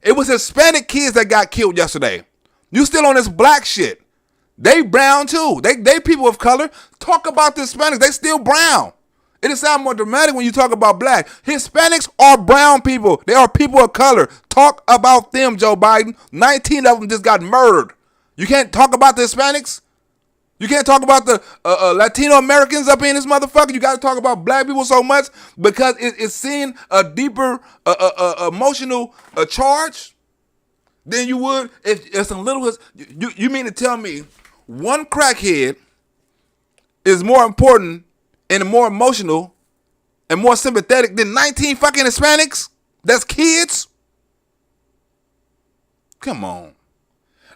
It was Hispanic kids that got killed yesterday. You still on this black shit. They brown too. They people of color. Talk about the Hispanics. They still brown. It sounds more dramatic when you talk about black. Hispanics are brown people. They are people of color. Talk about them, Joe Biden. 19 of them just got murdered. You can't talk about the Hispanics? You can't talk about the Latino Americans up in this motherfucker. You got to talk about black people so much because it's seeing a deeper emotional charge than you would if it's a little. You mean to tell me one crackhead is more important and more emotional and more sympathetic than 19 fucking Hispanics? That's kids? Come on.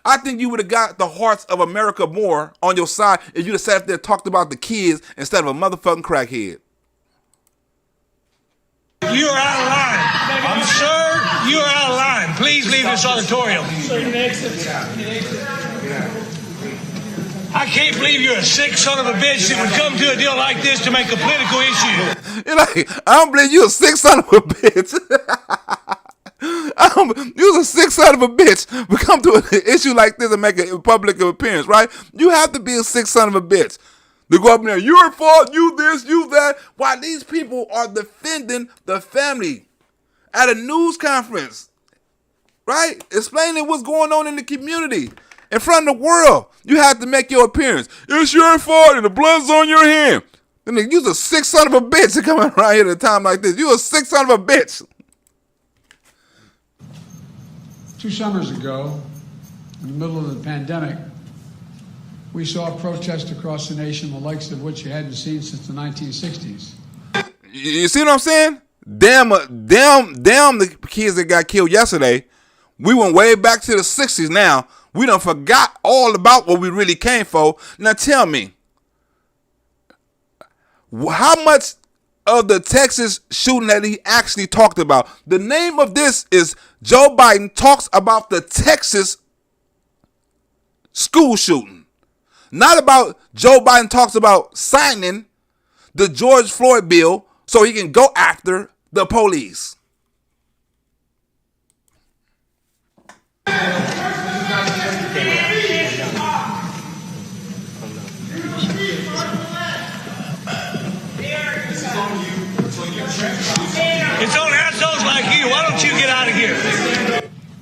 I think you would have got the hearts of America more on your side if you'd have sat up there and talked about the kids instead of a motherfucking crackhead. You're out of line. Sir, you're out of line. Please leave this auditorium. I can't believe you're a sick son of a bitch that would come to a deal like this to make a political issue. You're like, I don't believe you a sick son of a bitch. You're a sick son of a bitch but come to an issue like this and make a public appearance, right? You have to be a sick son of a bitch. They go up in there, your fault, you this, you that. While these people are defending the family at a news conference, right? Explaining what's going on in the community. In front of the world, you have to make your appearance. It's your fault and the blood's on your hand. And then you're a sick son of a bitch to come around here at a time like this. You're a sick son of a bitch. 2 summers ago, in the middle of the pandemic, we saw protests across the nation, the likes of which you hadn't seen since the 1960s. You see what I'm saying? Damn the kids that got killed yesterday. We went way back to the 60s now. We done forgot all about what we really came for. Now tell me, how much of the Texas shooting that he actually talked about? The name of this is Joe Biden talks about the Texas school shooting. Not about Joe Biden talks about signing the George Floyd bill so he can go after the police. It's on assholes like you. Why don't you get out of here?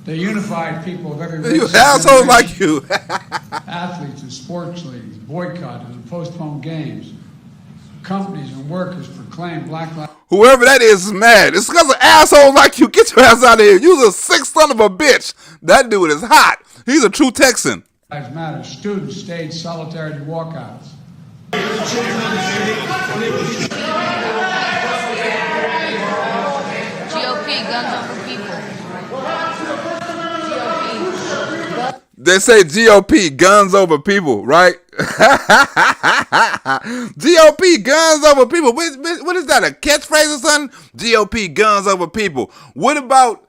They unified people of every race. You assholes like you. Athletes and sports leagues boycotted and postponed games. Companies and workers proclaimed Black Lives Matter. Whoever that is mad. It's because of assholes like you. Get your ass out of here. You're a sick son of a bitch. That dude is hot. He's a true Texan. Lives Matter. Students staged solidarity walkouts. GOP, guns over people. GOP. They say GOP, guns over people, right? GOP, guns over people. What is that, a catchphrase or something? GOP, guns over people. What about,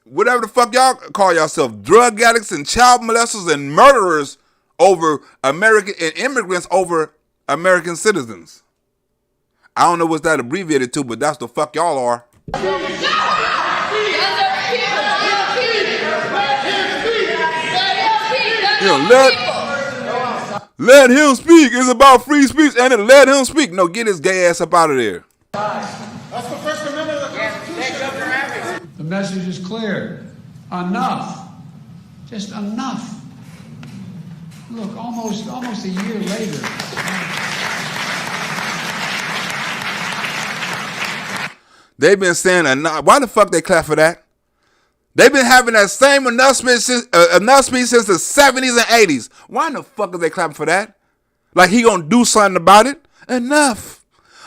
whatever the fuck y'all call yourself, drug addicts and child molesters and murderers over American, and immigrants over American citizens? I don't know what's that abbreviated to, but that's the fuck y'all are. You know, Let him speak. It's about free speech and it let him speak. No, get his gay ass up out of there. That's the First Amendment of the Constitution. The message is clear. Enough. Just enough. Look, almost a year later. They've been saying enough. Why the fuck they clap for that? They've been having that same enough speech since the 70s and 80s. Why in the fuck are they clapping for that? Like he gonna do something about it? Enough.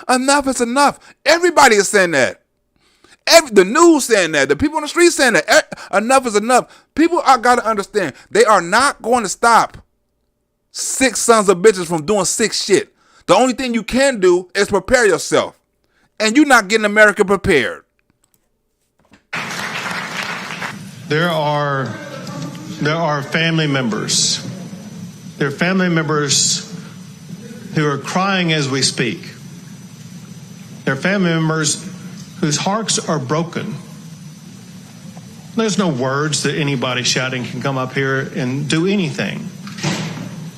Enough is enough. Everybody is saying that. The news saying that. The people on the street saying that. Enough is enough. People are gotta understand. They are not going to stop 6 sons of bitches from doing 6 shit. The only thing you can do is prepare yourself. And you're not getting America prepared. There are family members. There are family members who are crying as we speak. There are family members whose hearts are broken. There's no words that anybody shouting can come up here and do anything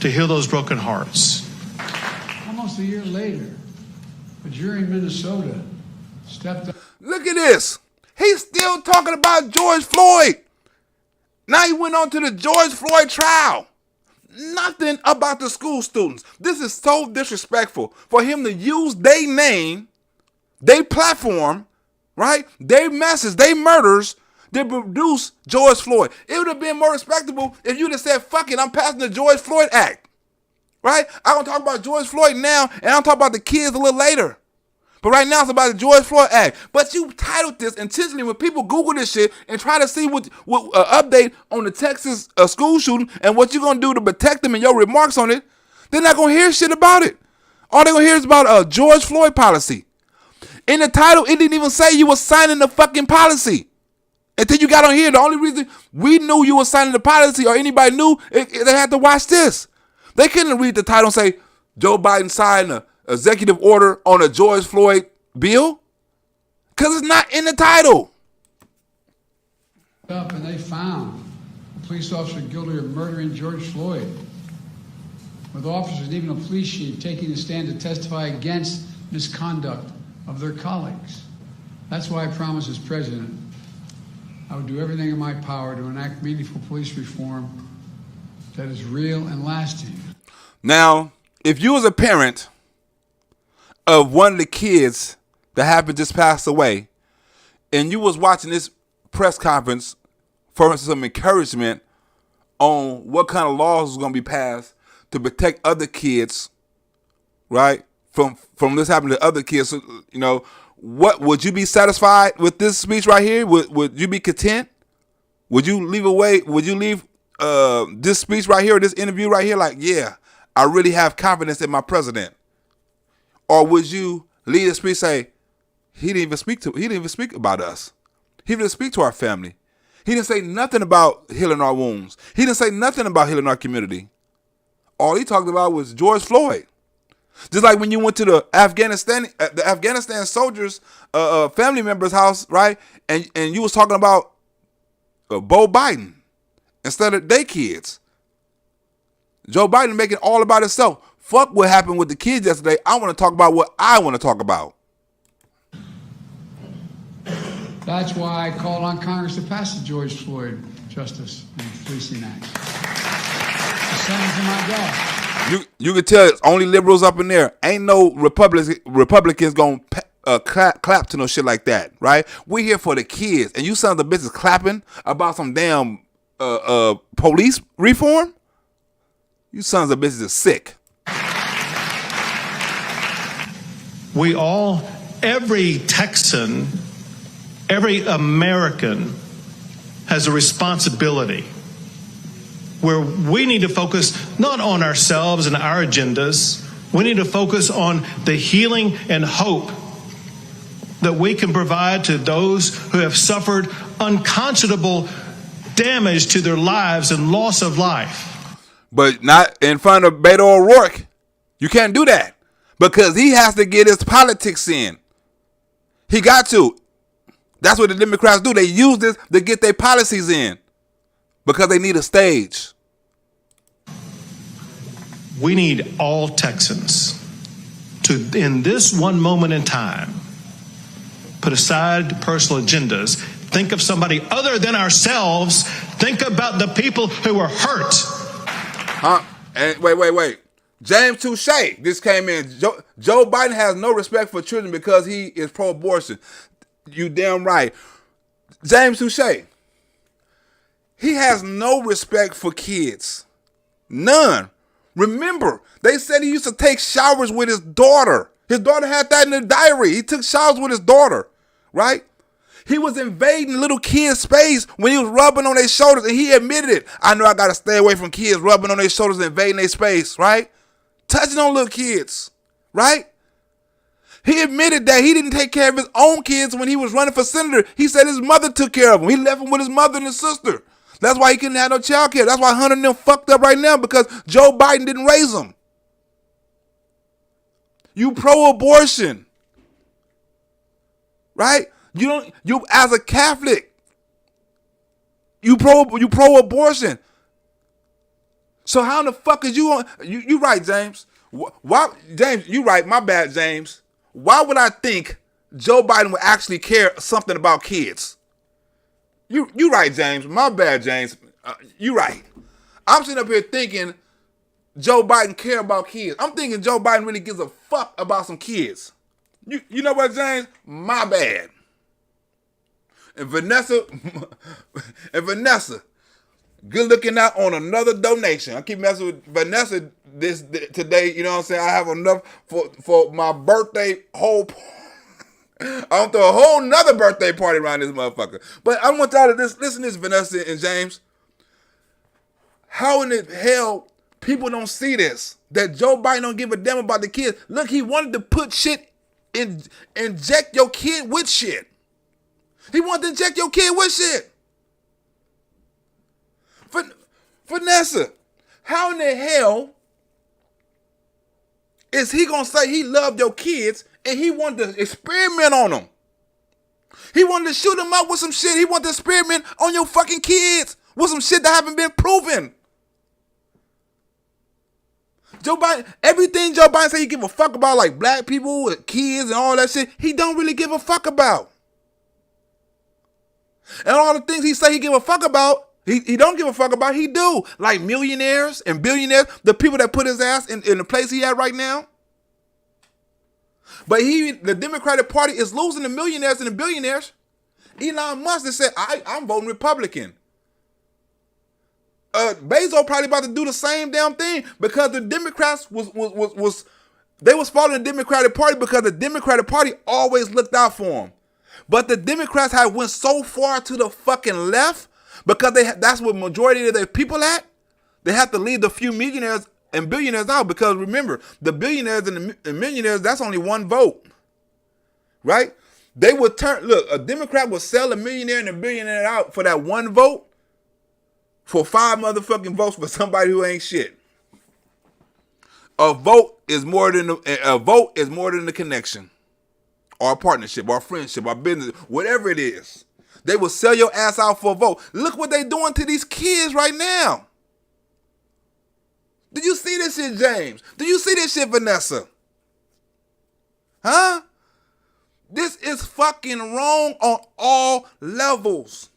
to heal those broken hearts. Almost a year later, a jury in Minnesota stepped up. Look at this. He's still talking about George Floyd. Now he went on to the George Floyd trial. Nothing about the school students. This is so disrespectful for him to use their name, their platform, right? Their message, their murders to produce George Floyd. It would have been more respectable if you'd have said, fuck it, I'm passing the George Floyd Act. Right? I'm going to talk about George Floyd now, and I'll talk about the kids a little later. But right now, it's about the George Floyd Act. But you titled this intentionally when people Google this shit and try to see what update on the Texas school shooting and what you're going to do to protect them and your remarks on it. They're not going to hear shit about it. All they're going to hear is about a George Floyd policy. In the title, it didn't even say you were signing the fucking policy. Until you got on here, the only reason we knew you were signing the policy or anybody knew, they had to watch this. They couldn't read the title and say, Joe Biden signed an executive order on a George Floyd bill. Because it's not in the title. Up and they found a police officer guilty of murdering George Floyd. With officers and even a police chief taking a stand to testify against misconduct of their colleagues. That's why I promised as president I would do everything in my power to enact meaningful police reform that is real and lasting. Now, if you was a parent of one of the kids that happened just passed away, and you was watching this press conference for some encouragement on what kind of laws was going to be passed to protect other kids, right, from this happening to other kids, you know, what would you be satisfied with this speech right here? Would you be content? Would you leave this speech right here, or this interview right here, like, yeah, I really have confidence in my president? Or would you leave the speech say, he didn't even speak about us. He didn't speak to our family. He didn't say nothing about healing our wounds. He didn't say nothing about healing our community. All he talked about was George Floyd. Just like when you went to the Afghanistan soldiers' family member's house, right? And you was talking about Bo Biden instead of their kids. Joe Biden making all about himself. Fuck what happened with the kids yesterday. I want to talk about what I want to talk about. That's why I called on Congress to pass the George Floyd Justice and Policing Act. The Senate's in my job. You can tell it's only liberals up in there. Ain't no Republicans gonna clap to no shit like that, right? We here for the kids, and you sons of bitches clapping about some damn police reform. You sons of bitches are sick. Every Texan, every American has a responsibility where we need to focus not on ourselves and our agendas. We need to focus on the healing and hope that we can provide to those who have suffered unconscionable damage to their lives and loss of life. But not in front of Beto O'Rourke. You can't do that because he has to get his politics in. He got to. That's what the Democrats do. They use this to get their policies in because they need a stage. we need all Texans to, in this one moment in time, put aside personal agendas, think of somebody other than ourselves, think about the people who are hurt. And wait. James Touche this came in. Joe Biden has no respect for children because he is pro-abortion. You damn right. James Touche. He has no respect for kids. None. Remember, they said he used to take showers with his daughter. His daughter had that in the diary. He took showers with his daughter, right? He was invading little kids' space when he was rubbing on their shoulders, and he admitted it. I know I got to stay away from kids rubbing on their shoulders and invading their space, right? Touching on little kids, right? He admitted that he didn't take care of his own kids when he was running for senator. He said his mother took care of him. He left him with his mother and his sister. That's why he couldn't have no child care. That's why Hunter and them fucked up right now, because Joe Biden didn't raise them. You pro-abortion, right? You as a Catholic, you pro-abortion. So how in the fuck is you on? You right, James? Why, James? You right? My bad, James. Why would I think Joe Biden would actually care something about kids? You right, James. My bad, James. You right. I'm sitting up here thinking Joe Biden care about kids. I'm thinking Joe Biden really gives a fuck about some kids. You know what, James? My bad. And Vanessa, good looking out on another donation. I keep messing with Vanessa today. You know what I'm saying? I have enough for my birthday whole. I'm throw a whole nother birthday party around this motherfucker. But I want y'all to listen to this, Vanessa and James. How in the hell people don't see this? That Joe Biden don't give a damn about the kids. Look, he wanted to put shit inject your kid with shit. He wanted to inject your kid with shit. Vanessa, how in the hell is he gonna say he loved your kids and he wanted to experiment on them? He wanted to shoot them up with some shit. He wanted to experiment on your fucking kids with some shit that haven't been proven. Joe Biden, everything Joe Biden say he give a fuck about, like black people, kids, and all that shit, he don't really give a fuck about. And all the things he say he give a fuck about, he don't give a fuck about, he do. Like millionaires and billionaires, the people that put his ass in the place he at right now. But the Democratic Party is losing the millionaires and the billionaires. Elon Musk has said, I'm voting Republican. Bezos probably about to do the same damn thing because the Democrats they was following the Democratic Party because the Democratic Party always looked out for them. But the Democrats have went so far to the fucking left because that's what majority of their people at. They have to leave the few millionaires and billionaires out because remember, the billionaires and the millionaires, that's only one vote, right? They would a Democrat would sell a millionaire and a billionaire out for that one vote for 5 motherfucking votes for somebody who ain't shit. A vote is more than the connection, or a partnership, or a friendship, or business, whatever it is. They will sell your ass out for a vote. Look what they doing to these kids right now. Did you see this shit, James? Do you see this shit, Vanessa? Huh? This is fucking wrong on all levels.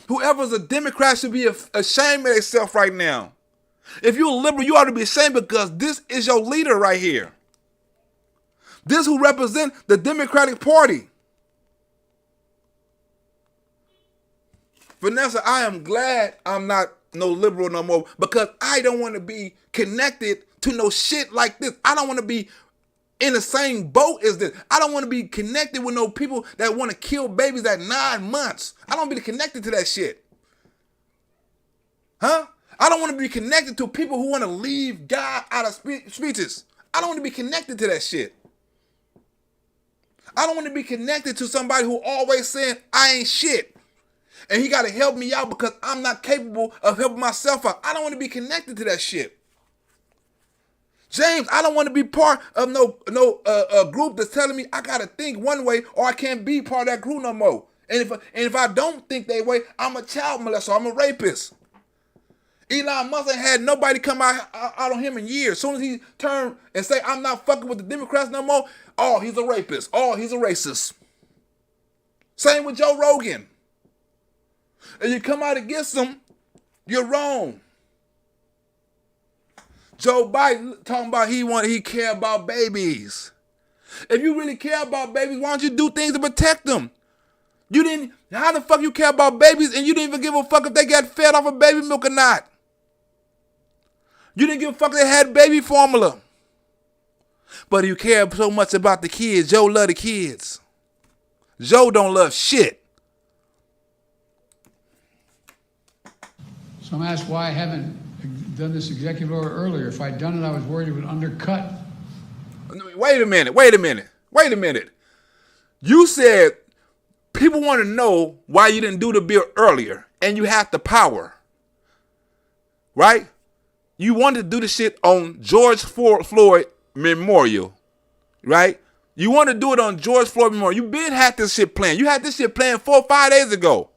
Whoever's a Democrat should be ashamed of themselves right now. If you're a liberal, you ought to be ashamed because this is your leader right here. This who represents the Democratic Party. Vanessa, I am glad I'm not no liberal no more because I don't want to be connected to no shit like this. I don't want to be in the same boat as this. I don't want to be connected with no people that want to kill babies at 9 months. I don't want to be connected to that shit. Huh? I don't want to be connected to people who want to leave God out of speeches. I don't want to be connected to that shit. I don't want to be connected to somebody who always saying I ain't shit. And he got to help me out because I'm not capable of helping myself out. I don't want to be connected to that shit. James, I don't want to be part of no group that's telling me I got to think one way or I can't be part of that group no more. And if I don't think that way, I'm a child molester, I'm a rapist. Elon Musk ain't had nobody come out on him in years. As soon as he turned and say, I'm not fucking with the Democrats no more, oh, he's a rapist. Oh, he's a racist. Same with Joe Rogan. And you come out against him, you're wrong. Joe Biden talking about he care about babies. If you really care about babies, why don't you do things to protect them? How the fuck you care about babies and you didn't even give a fuck if they got fed off of baby milk or not? You didn't give a fuck if they had baby formula. But you care so much about the kids. Joe love the kids. Joe don't love shit. So I'm asked why I haven't done this executive order earlier. If I'd done it, I was worried it would undercut. Wait a minute. You said people want to know why you didn't do the bill earlier, and you have the power, right? You wanted to do the shit on George Floyd Memorial, right? You want to do it on George Floyd Memorial. You been had this shit planned. You had this shit planned 4 or 5 days ago.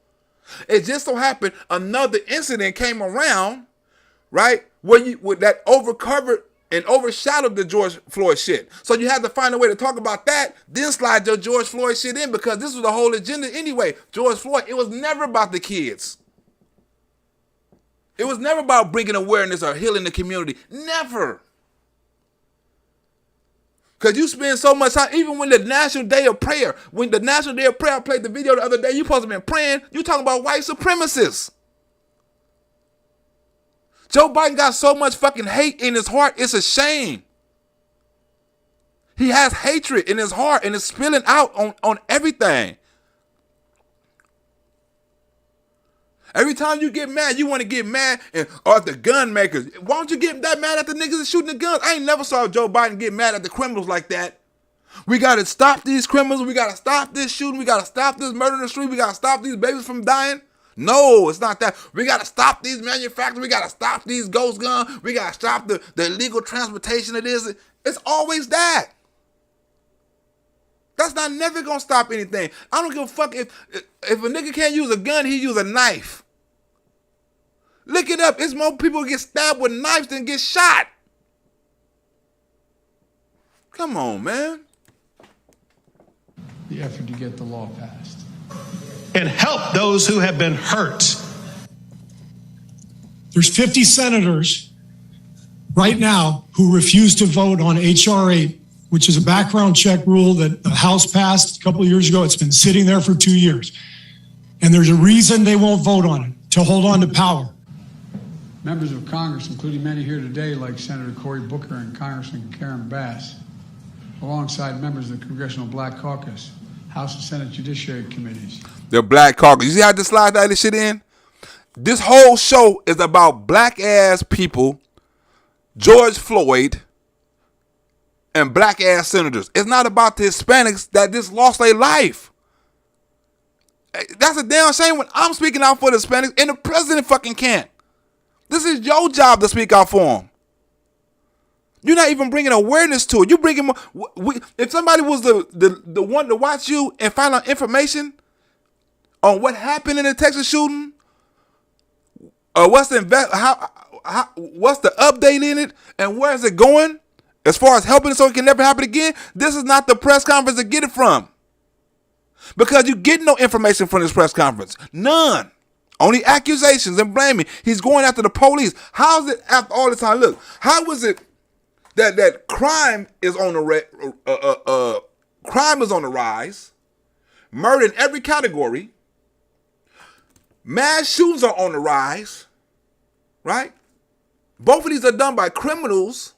It just so happened another incident came around, right, where that overcovered and overshadowed the George Floyd shit. So you had to find a way to talk about that, then slide your George Floyd shit in, because this was the whole agenda anyway. George Floyd, it was never about the kids. It was never about bringing awareness or healing the community. Never. Because you spend so much time, even when the National Day of Prayer, I played the video the other day, you supposed to have been praying, you talking about white supremacists. Joe Biden got so much fucking hate in his heart, it's a shame. He has hatred in his heart and it's spilling out on everything. Every time you get mad, you want to get mad at the gun makers. Why don't you get that mad at the niggas that shooting the guns? I ain't never saw Joe Biden get mad at the criminals like that. We got to stop these criminals. We got to stop this shooting. We got to stop this murder in the street. We got to stop these babies from dying. No, it's not that. We got to stop these manufacturers. We got to stop these ghost guns. We got to stop the illegal transportation of this. It's always that. That's not never going to stop anything. I don't give a fuck if a nigga can't use a gun, he use a knife. Look it up. It's more people get stabbed with knives than get shot. Come on, man. The effort to get the law passed. And help those who have been hurt. There's 50 senators right now who refuse to vote on H.R. 8, which is a background check rule that the House passed a couple of years ago. It's been sitting there for 2 years. And there's a reason they won't vote on it, to hold on to power. Members of Congress, including many here today, like Senator Cory Booker and Congressman Karen Bass, alongside members of the Congressional Black Caucus, House and Senate Judiciary Committees. The Black Caucus. You see how this slide that shit in? This whole show is about black ass people, George Floyd, and black ass senators. It's not about the Hispanics that just lost their life. That's a damn shame when I'm speaking out for the Hispanics and the president fucking can't. This is your job to speak out for them. You're not even bringing awareness to it. You bringing if somebody was the one to watch you and find out information on what happened in the Texas shooting, or what's the update in it, and where is it going as far as helping it so it can never happen again, this is not the press conference to get it from. Because you get no information from this press conference. None. Only accusations and blaming. He's going after the police. How is it after all this time? Look, how is it that crime is on the rise, murder in every category, mass shootings are on the rise, right? Both of these are done by criminals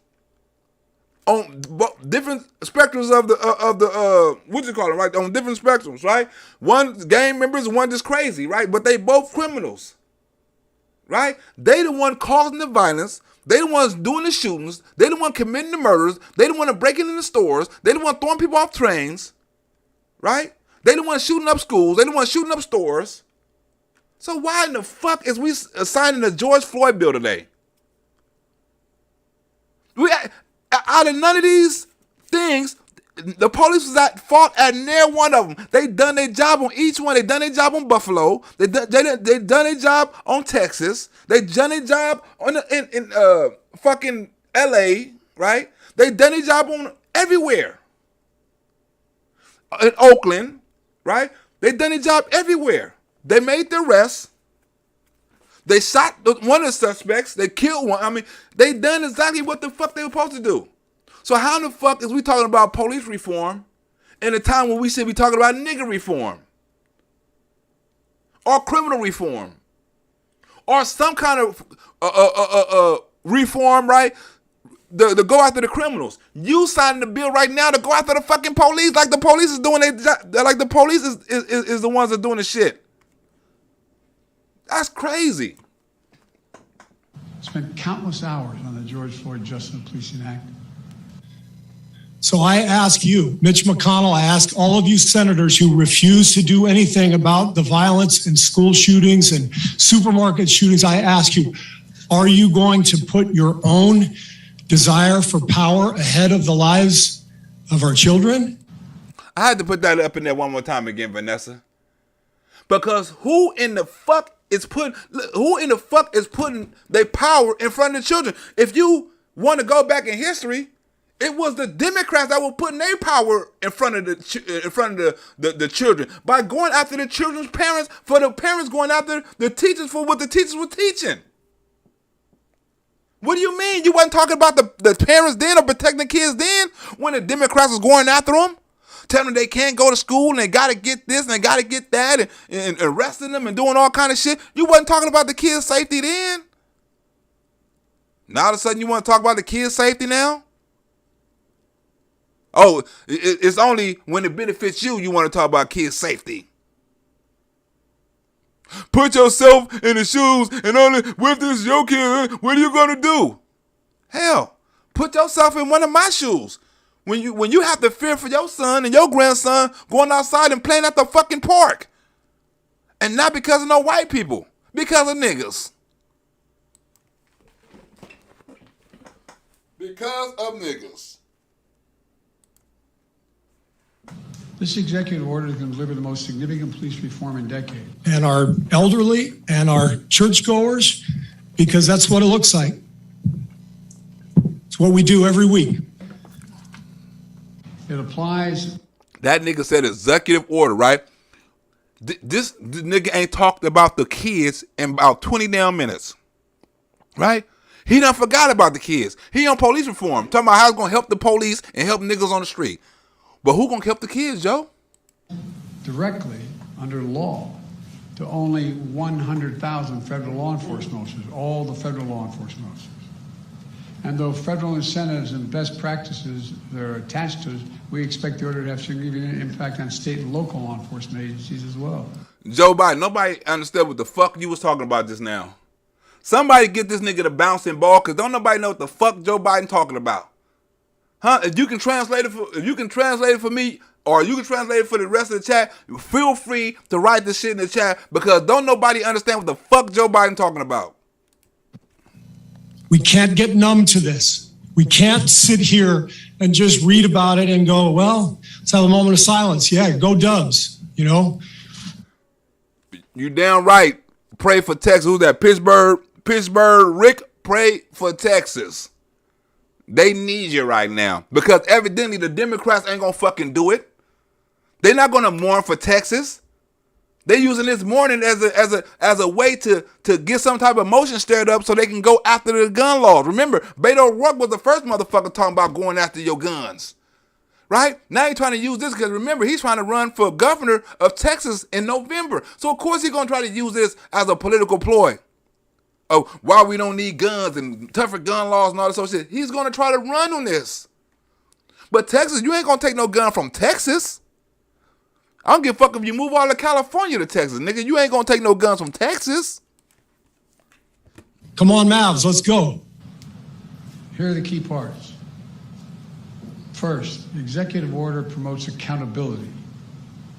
on different spectrums of the what you call it, right? On different spectrums, right? One gang members, one just crazy, right? But they both criminals, right? They the one causing the violence. They the ones doing the shootings. They the one committing the murders. They the one breaking in the stores. They the one throwing people off trains, right? They the one shooting up schools. They the one shooting up stores. So why in the fuck is we signing the George Floyd bill today? Out of none of these things, The police was at fault at near one of them. They done their job on each one. They done their job on Buffalo. They done their job on Texas. They done their job on in fucking LA, right? They done their job on everywhere. In Oakland, right? They done their job everywhere. They made the arrest. They shot one of the suspects. They killed one. I mean, they done exactly what the fuck they were supposed to do. So how in the fuck is we talking about police reform in a time when we should be talking about nigger reform? Or criminal reform? Or some kind of reform, right? To go after the criminals. You signing the bill right now to go after the fucking police like the police is doing like the police is the ones that are doing the shit. That's crazy. Spent countless hours on the George Floyd Justice and Policing Act. So I ask you, Mitch McConnell, I ask all of you senators who refuse to do anything about the violence in school shootings and supermarket shootings, I ask you, are you going to put your own desire for power ahead of the lives of our children? I had to put that up in there one more time again, Vanessa. Because who in the fuck is putting their power in front of the children? If you want to go back in history, it was the Democrats that were putting their power in front of the children by going after the children's parents, for the parents going after the teachers for what the teachers were teaching. What do you mean? You wasn't talking about the parents then or protecting kids then when the Democrats was going after them? Telling them they can't go to school and they got to get this and they got to get that and arresting them and doing all kind of shit. You wasn't talking about the kids' safety then? Now all of a sudden you want to talk about the kids' safety now? Oh, it's only when it benefits you want to talk about kids' safety. Put yourself in the shoes and only with this your kid, what are you going to do? Hell, put yourself in one of my shoes. When you have to fear for your son and your grandson going outside and playing at the fucking park. And not because of no white people. Because of niggas. Because of niggas. This executive order is going to deliver the most significant police reform in decades. And our elderly and our churchgoers, because that's what it looks like. It's what we do every week. It applies. That nigga said executive order, right? This nigga ain't talked about the kids in about 20 damn minutes, right? He done forgot about the kids. He on police reform, talking about how it's gonna help the police and help niggas on the street. But who gonna help the kids, Joe? Directly under law to only 100,000 federal law enforcement officers, all the federal law enforcement officers. And though federal incentives and best practices that are attached to it, we expect the order to have significant impact on state and local law enforcement agencies as well. Joe Biden, nobody understood what the fuck you was talking about just now. Somebody get this nigga the bouncing ball, because don't nobody know what the fuck Joe Biden talking about. Huh? If you can translate it for me, or you can translate it for the rest of the chat, feel free to write this shit in the chat, because don't nobody understand what the fuck Joe Biden talking about. We can't get numb to this. We can't sit here and just read about it and go, well, let's have a moment of silence. Yeah, go Dubs, you know? You damn right. Pray for Texas. Who's that? Pittsburgh Rick, pray for Texas. They need you right now. Because evidently the Democrats ain't gonna fucking do it. They're not gonna mourn for Texas. They're using this mourning as a way to get some type of emotion stirred up so they can go after the gun laws. Remember, Beto O'Rourke was the first motherfucker talking about going after your guns. Right? Now he's trying to use this because remember, he's trying to run for governor of Texas in November. So of course he's going to try to use this as a political ploy. Of why we don't need guns and tougher gun laws and all this sort of shit. He's going to try to run on this. But Texas, you ain't going to take no gun from Texas. I don't give a fuck if you move all of California to Texas, nigga. You ain't gonna take no guns from Texas. Come on, Mavs, let's go. Here are the key parts. First, the executive order promotes accountability.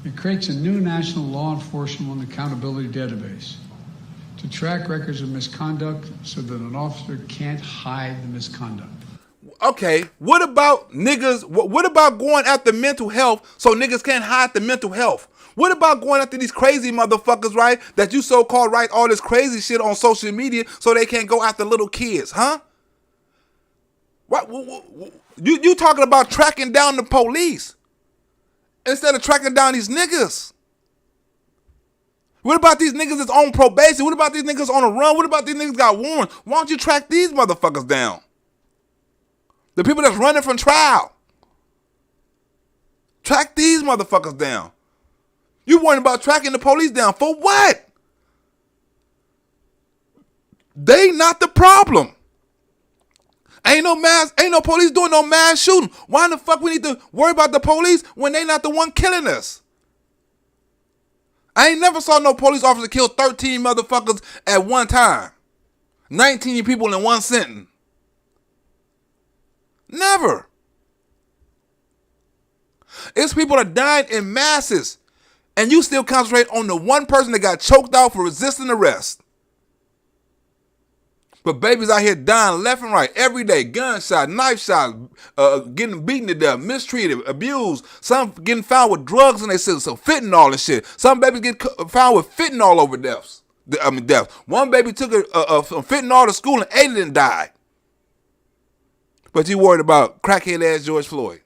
It creates a new national law enforcement accountability database to track records of misconduct so that an officer can't hide the misconduct. Okay, what about niggas? What about going after mental health so niggas can't hide the mental health? What about going after these crazy motherfuckers, right? That you so-called write all this crazy shit on social media so they can't go after little kids, huh? What? You talking about tracking down the police instead of tracking down these niggas? What about these niggas that's on probation? What about these niggas on a run? What about these niggas got warrants? Why don't you track these motherfuckers down? The people that's running from trial. Track these motherfuckers down. You worrying about tracking the police down for what? They not the problem. Ain't no police doing no mass shooting. Why the fuck we need to worry about the police when they not the one killing us? I ain't never saw no police officer kill 13 motherfuckers at one time. 19 people in one sentence. Never. It's people that died in masses, and you still concentrate on the one person that got choked out for resisting arrest. But babies out here dying left and right every day. Gunshot, knife shot, getting beaten to death, mistreated, abused. Some getting found with drugs in their system, so fentanyl and shit. Some babies get found with fentanyl over deaths. Death. One baby took some fentanyl to school and ate it and died. But you worried about crackhead ass George Floyd.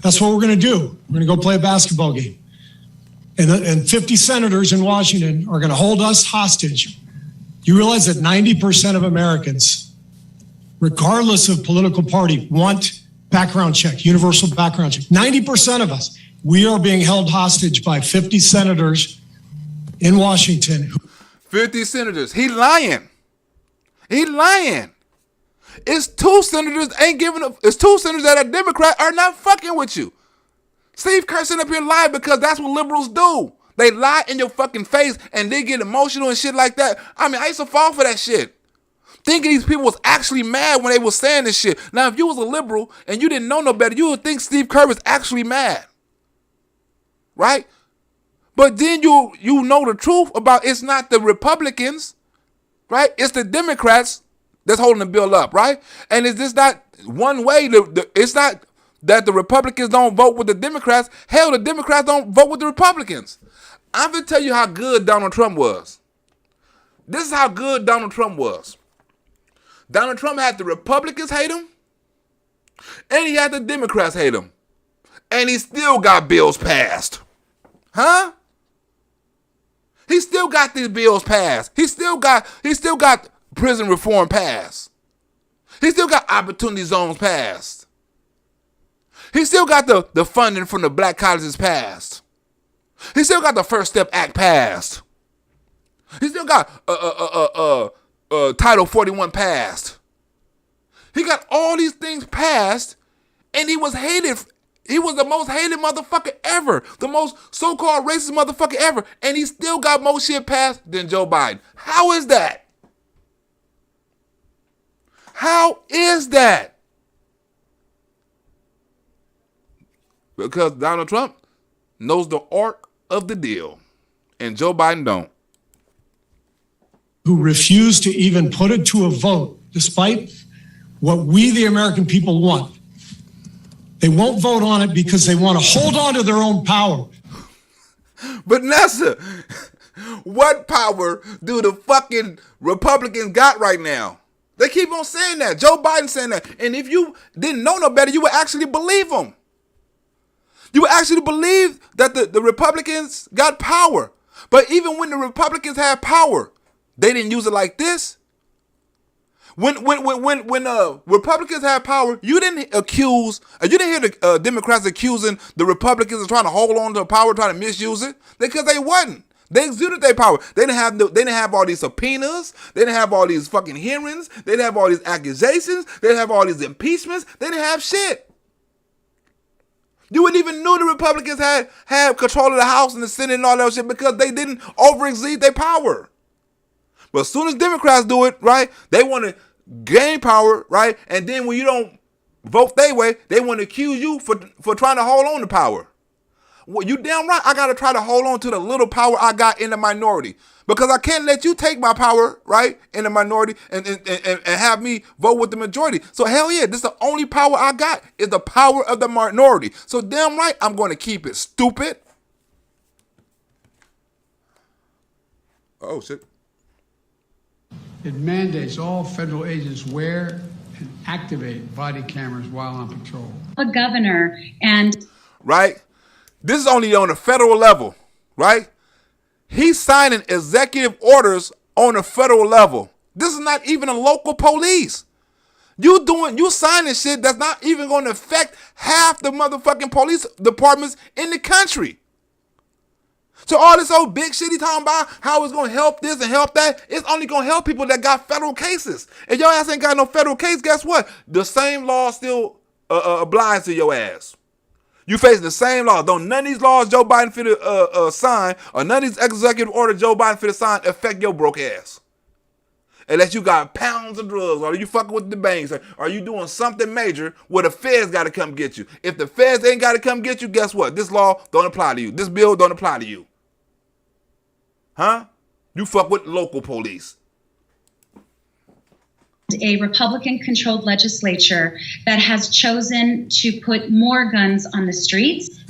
That's what we're going to do. We're going to go play a basketball game. And 50 senators in Washington are going to hold us hostage. You realize that 90% of Americans, regardless of political party, want background check, universal background check. 90% of us, we are being held hostage by 50 senators in Washington. 50 senators. He lying. He lying. It's two senators it's two senators that are Democrat are not fucking with you. Steve Kerr sitting up here lying because that's what liberals do. They lie in your fucking face and they get emotional and shit like that. I mean, I used to fall for that shit. Thinking these people was actually mad when they was saying this shit. Now, if you was a liberal and you didn't know no better, you would think Steve Kerr was actually mad. Right? But then you know the truth about it's not the Republicans, right? It's the Democrats that's holding the bill up, right? And is this not one way? It's not that the Republicans don't vote with the Democrats. Hell, the Democrats don't vote with the Republicans. I'm going to tell you how good Donald Trump was. This is how good Donald Trump was. Donald Trump had the Republicans hate him, and he had the Democrats hate him. And he still got bills passed. Huh? He still got these bills passed. He still got prison reform passed. He still got opportunity zones passed. He still got the funding from the black colleges passed. He still got the First Step Act passed. He still got Title 41 passed. He got all these things passed, and he was hated. He was the most hated motherfucker ever. The most so-called racist motherfucker ever. And he still got more shit passed than Joe Biden. How is that? How is that? Because Donald Trump knows the art of the deal, and Joe Biden don't. Who refuse to even put it to a vote, despite what we, the American people, want. They won't vote on it because they want to hold on to their own power. But Nessa, what power do the fucking Republicans got right now? They keep on saying that. Joe Biden saying that. And if you didn't know no better, you would actually believe them. You would actually believe that the Republicans got power. But even when the Republicans had power, they didn't use it like this. When Republicans had power, you didn't hear the Democrats accusing the Republicans of trying to hold on to power, trying to misuse it, because they wasn't. They exuded their power. They didn't have all these subpoenas. They didn't have all these fucking hearings. They didn't have all these accusations. They didn't have all these impeachments. They didn't have shit. You wouldn't even knew the Republicans had control of the House and the Senate and all that shit because they didn't overexceed their power. But as soon as Democrats do it, right, they want to gain power, right? And then when you don't vote their way, they want to accuse you for trying to hold on to power. Well, you damn right. I got to try to hold on to the little power I got in the minority. Because I can't let you take my power, right, in the minority and have me vote with the majority. So hell yeah, this is the only power I got is the power of the minority. So damn right, I'm going to keep it, stupid. Oh, shit. It mandates all federal agents wear and activate body cameras while on patrol. A governor and... Right? This is only on the federal level, right? He's signing executive orders on a federal level. This is not even a local police. You signing shit that's not even going to affect half the motherfucking police departments in the country. So all this old big shit he talking about, how it's going to help this and help that, it's only going to help people that got federal cases. If your ass ain't got no federal case, guess what? The same law still applies to your ass. You facing the same law. Don't none of these laws Joe Biden finna sign or none of these executive orders Joe Biden finna sign affect your broke ass. Unless you got pounds of drugs or you fucking with the banks or you doing something major where the feds got to come get you. If the feds ain't got to come get you, guess what? This law don't apply to you. This bill don't apply to you. Huh? You fuck with local police. A Republican-controlled legislature that has chosen to put more guns on the streets.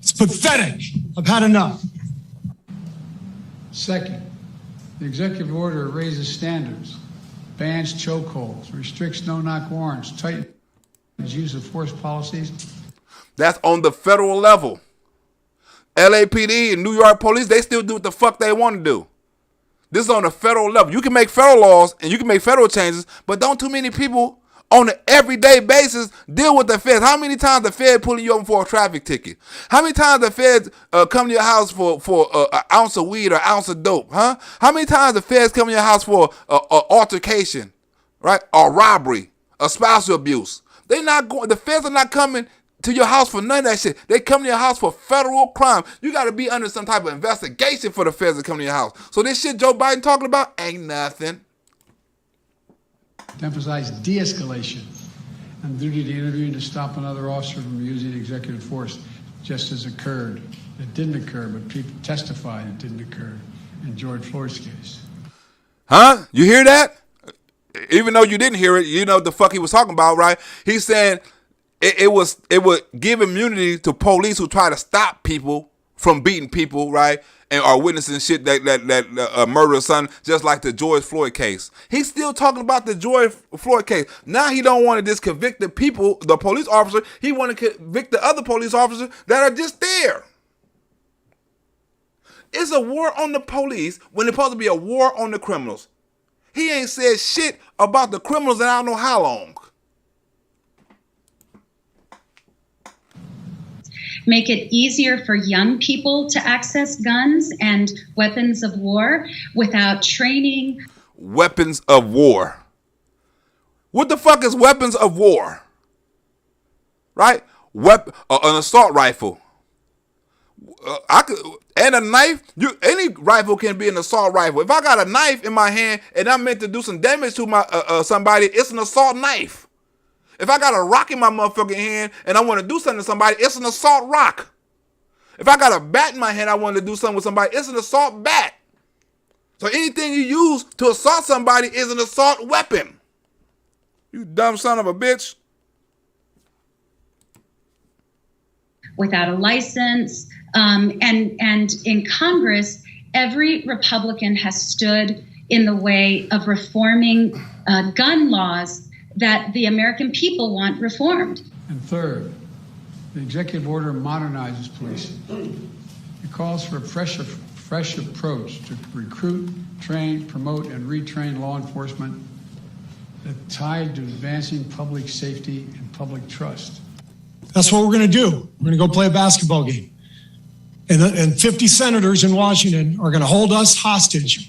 It's pathetic. I've had enough. Second, the executive order raises standards, bans chokeholds, restricts no-knock warrants, tightens use of force policies. That's on the federal level. LAPD and New York police, they still do what the fuck they want to do. This is on the federal level. You can make federal laws and you can make federal changes, but don't too many people on an everyday basis deal with the feds. How many times the Fed pulling you over for a traffic ticket? How many times the feds come to your house for an ounce of weed or an ounce of dope? Huh? How many times the feds come to your house for an altercation, right? Or robbery, or spousal abuse? The feds are not coming to your house for none of that shit. They come to your house for federal crime. You got to be under some type of investigation for the feds to come to your house. So this shit Joe Biden talking about ain't nothing. To emphasize de-escalation and duty to intervene to stop another officer from using executive force, just as occurred. It didn't occur, but people testified it didn't occur in George Floyd's case. Huh? You hear that? Even though you didn't hear it, you know what the fuck he was talking about, right? He's saying it would give immunity to police who try to stop people from beating people, right? And are witnessing shit that murder son, just like the George Floyd case. He's still talking about the George Floyd case. Now he don't want to just convict the people, the police officer. He want to convict the other police officers that are just there. It's a war on the police when it's supposed to be a war on the criminals. He ain't said shit about the criminals in I don't know how long. Make it easier for young people to access guns and weapons of war without training. Weapons of war. What the fuck is weapons of war? Right? An assault rifle. And a knife. Any rifle can be an assault rifle. If I got a knife in my hand and I'm meant to do some damage to my somebody, it's an assault knife. If I got a rock in my motherfucking hand and I want to do something to somebody, it's an assault rock. If I got a bat in my hand, I want to do something with somebody, it's an assault bat. So anything you use to assault somebody is an assault weapon. You dumb son of a bitch. Without a license. And in Congress, every Republican has stood in the way of reforming gun laws that the American people want reformed. And third, the executive order modernizes policing. It calls for a fresh approach to recruit, train, promote, and retrain law enforcement that tied to advancing public safety and public trust. That's what we're going to do. We're going to go play a basketball game. And 50 senators in Washington are going to hold us hostage.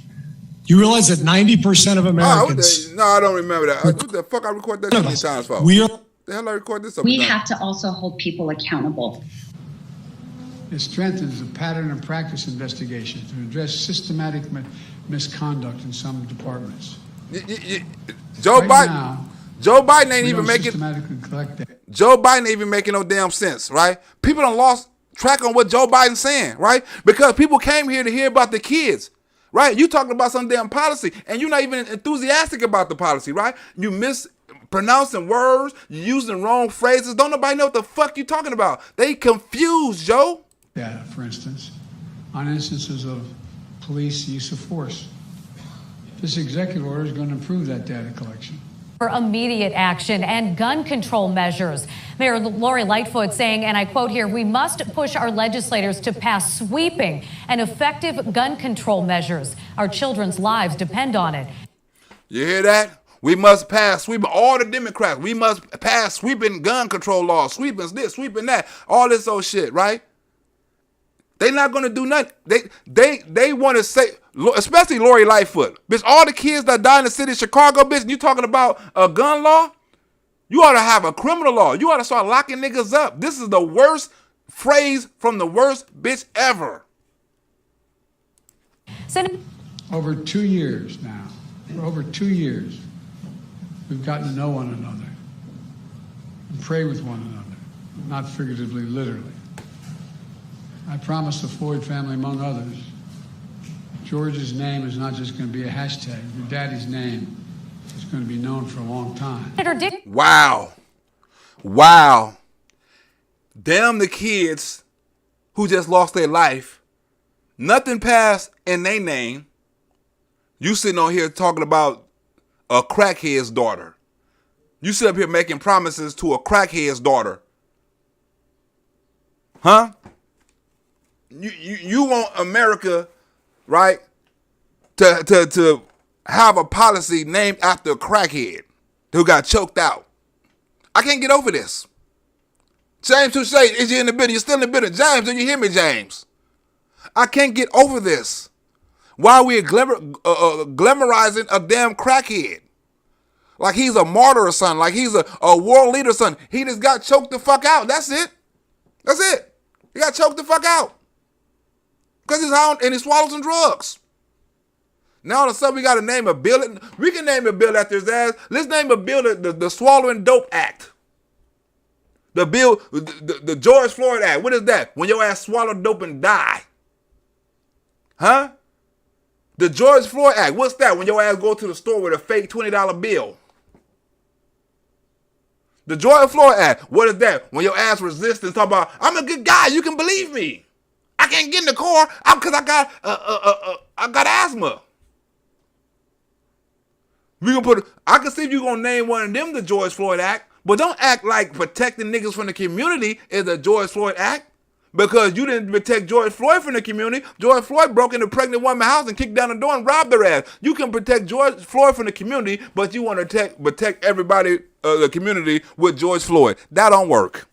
You realize that 90% of Americans... No, I don't remember that. What the fuck I record that shit many times for? The hell I record this? We have to also hold people accountable. It strengthens the pattern and practice investigation to address systematic misconduct in some departments. Joe Biden ain't even making... Joe Biden ain't even making no damn sense, right? People done lost track on what Joe Biden's saying, right? Because people came here to hear about the kids, right? You talking about some damn policy, and you're not even enthusiastic about the policy, right? You mispronouncing words, you using wrong phrases. Don't nobody know what the fuck you talking about. They confused, Joe. Data, for instance, on instances of police use of force. This executive order is going to improve that data collection. For immediate action and gun control measures. Mayor Lori Lightfoot saying, and I quote here, we must push our legislators to pass sweeping and effective gun control measures. Our children's lives depend on it. You hear that? We must pass sweeping, all the Democrats, we must pass sweeping gun control laws, sweeping this, sweeping that, all this old shit, right? They not going to do nothing. They want to say, especially Lori Lightfoot, bitch, all the kids that die in the city of Chicago, bitch, and you talking about a gun law? You ought to have a criminal law. You ought to start locking niggas up. This is the worst phrase from the worst bitch ever. Over 2 years now, for over 2 years, we've gotten to know one another and pray with one another, not figuratively, literally. I promised the Floyd family, among others, George's name is not just going to be a hashtag. Your daddy's name is going to be known for a long time. Wow. Wow. Damn the kids who just lost their life. Nothing passed in their name. You sitting on here talking about a crackhead's daughter. You sit up here making promises to a crackhead's daughter. Huh? You want America, right, to have a policy named after a crackhead who got choked out. I can't get over this. James Touche, is you in the building? You're still in the building. James, do you hear me, James? I can't get over this. Why are we glamorizing a damn crackhead? Like he's a martyr or something. Like he's a world leader or something. He just got choked the fuck out. That's it. That's it. He got choked the fuck out. Because he's high and he swallowed some drugs. Now all of a sudden we got to name a bill. We can name a bill after his ass. Let's name a bill the Swallowing Dope Act. The bill, the George Floyd Act. What is that? When your ass swallow dope and die. Huh? The George Floyd Act. What's that? When your ass go to the store with a fake $20 bill. The George Floyd Act. What is that? When your ass resists and talk about, I'm a good guy. You can believe me. I can't get in the car because I got asthma. We gonna I can see if you gonna name one of them the George Floyd Act, but don't act like protecting niggas from the community is the George Floyd Act. Because you didn't protect George Floyd from the community. George Floyd broke into a pregnant woman's house and kicked down the door and robbed their ass. You can protect George Floyd from the community, but you want to protect everybody, the community, with George Floyd. That don't work.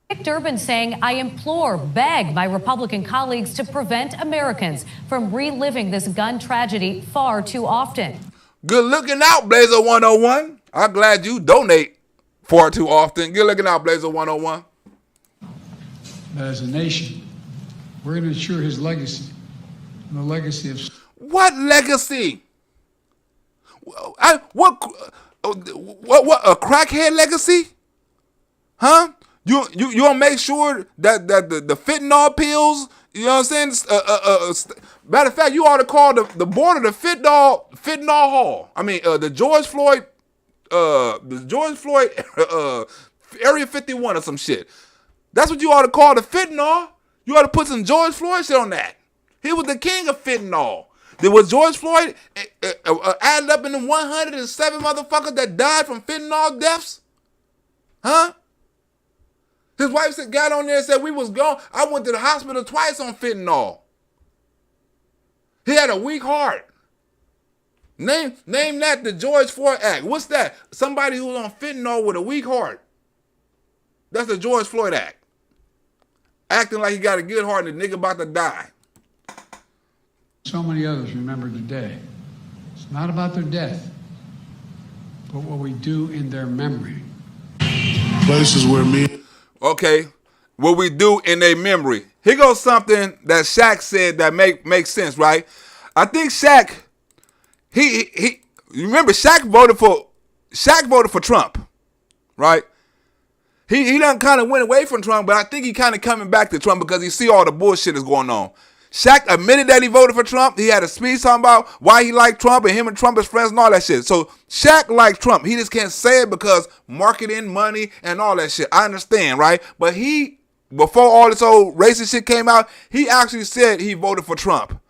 Dick Durbin saying, I implore, beg my Republican colleagues to prevent Americans from reliving this gun tragedy far too often. Good looking out, Blazer 101. I'm glad you donate far too often. Good looking out, Blazer 101. As a nation, we're going to ensure his legacy and the legacy of... What legacy? What a crackhead legacy? Huh? You gonna make sure that the fentanyl pills, you know what I'm saying? Matter of fact, you ought to call the board of the fentanyl hall. I mean, the George Floyd Area 51 or some shit. That's what you ought to call the fentanyl. You ought to put some George Floyd shit on that. He was the king of fentanyl. There was George Floyd added up in the 107 motherfuckers that died from fentanyl deaths? Huh? His wife got on there and said we was gone. I went to the hospital twice on fentanyl. He had a weak heart. Name that the George Floyd Act. What's that? Somebody who's on fentanyl with a weak heart. That's the George Floyd Act. Acting like he got a good heart and the nigga about to die. So many others remembered today. It's not about their death, but what we do in their memory. Places where me. Okay, what we do in their memory. Here goes something that Shaq said that makes sense, right? I think Shaq, he you remember Shaq voted for Trump, right? He done kind of went away from Trump, but I think he kind of coming back to Trump because he see all the bullshit that's going on. Shaq admitted that he voted for Trump. He had a speech talking about why he liked Trump and him and Trump is friends and all that shit. So Shaq liked Trump. He just can't say it because marketing, money, and all that shit. I understand, right? But he, before all this old racist shit came out, he actually said he voted for Trump.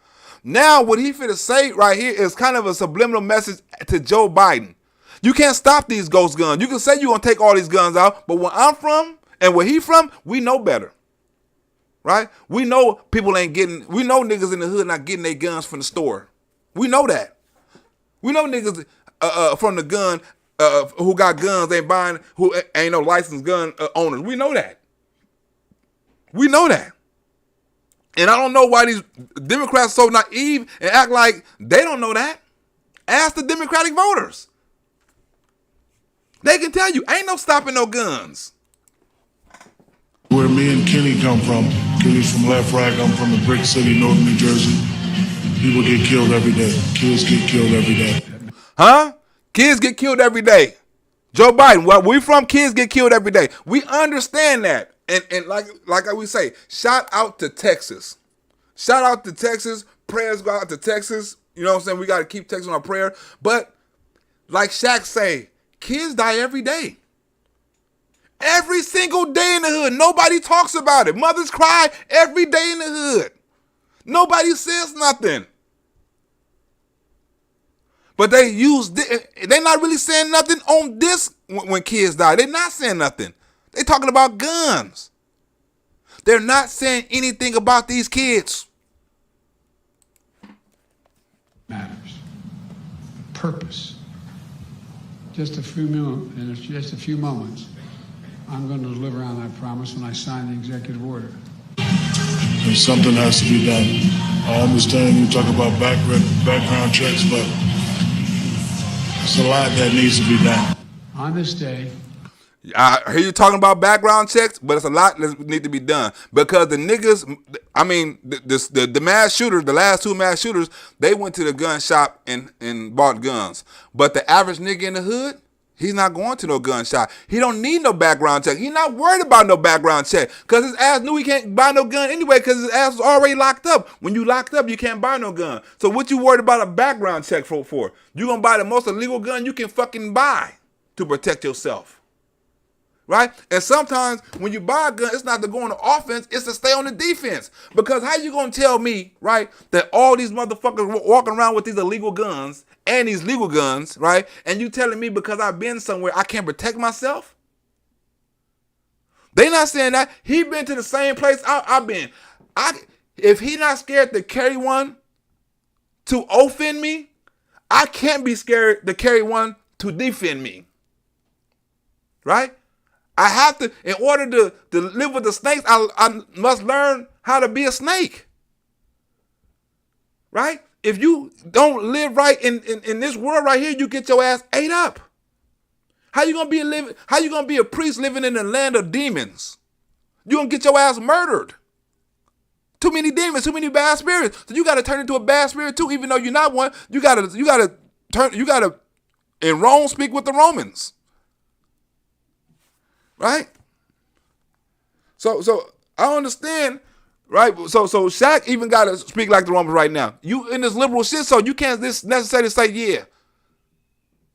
Now what he finna say right here is kind of a subliminal message to Joe Biden. You can't stop these ghost guns. You can say you're going to take all these guns out, but where I'm from and where he from, we know better. Right? We know people ain't getting, we know niggas in the hood not getting their guns from the store. We know that. We know niggas from the gun who got guns ain't buying, who ain't no licensed gun owners. We know that. We know that. And I don't know why these Democrats are so naive and act like they don't know that. Ask the Democratic voters. They can tell you, ain't no stopping no guns. Where me and Kenny come from, Kenny's from Left Rack, I'm from the Brick City, northern New Jersey. People get killed every day. Kids get killed every day. Huh? Kids get killed every day. Joe Biden, where we from, kids get killed every day. We understand that. And like we say, shout out to Texas. Shout out to Texas. Prayers go out to Texas. You know what I'm saying? We got to keep Texas on our prayer. But like Shaq say, kids die every day. Every single day in the hood. Nobody talks about it. Mothers cry every day in the hood. Nobody says nothing. But they're not really saying nothing on this when kids die. They're not saying nothing. They're talking about guns. They're not saying anything about these kids. Matters. Purpose. Just a few moments, I'm going to deliver on that promise when I sign the executive order. And something has to be done. I understand you talk about background checks, but it's a lot that needs to be done. On this day, I hear you talking about background checks, but it's a lot that need to be done because the niggas, I mean, the mass shooters, the last two mass shooters, they went to the gun shop and bought guns. But the average nigga in the hood, he's not going to no gun shop. He don't need no background check. He's not worried about no background check because his ass knew he can't buy no gun anyway because his ass was already locked up. When you locked up, you can't buy no gun. So what you worried about a background check for? You gonna buy the most illegal gun you can fucking buy to protect yourself. Right? And sometimes when you buy a gun, it's not to go on the offense, it's to stay on the defense. Because how you gonna tell me, right, that all these motherfuckers walking around with these illegal guns and these legal guns, right, and you telling me because I've been somewhere I can't protect myself? They not saying that. He been to the same place I've been. If he not scared to carry one to offend me, I can't be scared to carry one to defend me. Right? I have to, in order to live with the snakes, I must learn how to be a snake. Right? If you don't live right in this world right here, you get your ass ate up. How you gonna be a priest living in the land of demons? You gonna get your ass murdered. Too many demons, too many bad spirits. So you gotta turn into a bad spirit too, even though you're not one. You gotta in Rome speak with the Romans. Right? So I understand, right? So Shaq even got to speak like the Romans right now. You in this liberal shit, so you can't just necessarily say, yeah,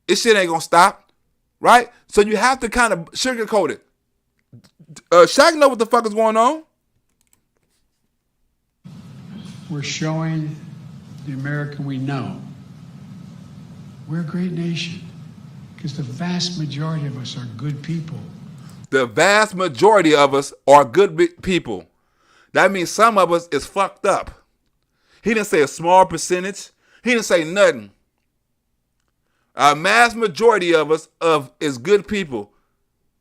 this shit ain't gonna stop, right? So you have to kind of sugarcoat it. Shaq know what the fuck is going on. we're showing the America we know we're a great nation because the vast majority of us are good people. The vast majority of us are good people. That means some of us is fucked up. He didn't say a small percentage. He didn't say nothing. A mass majority of us is good people.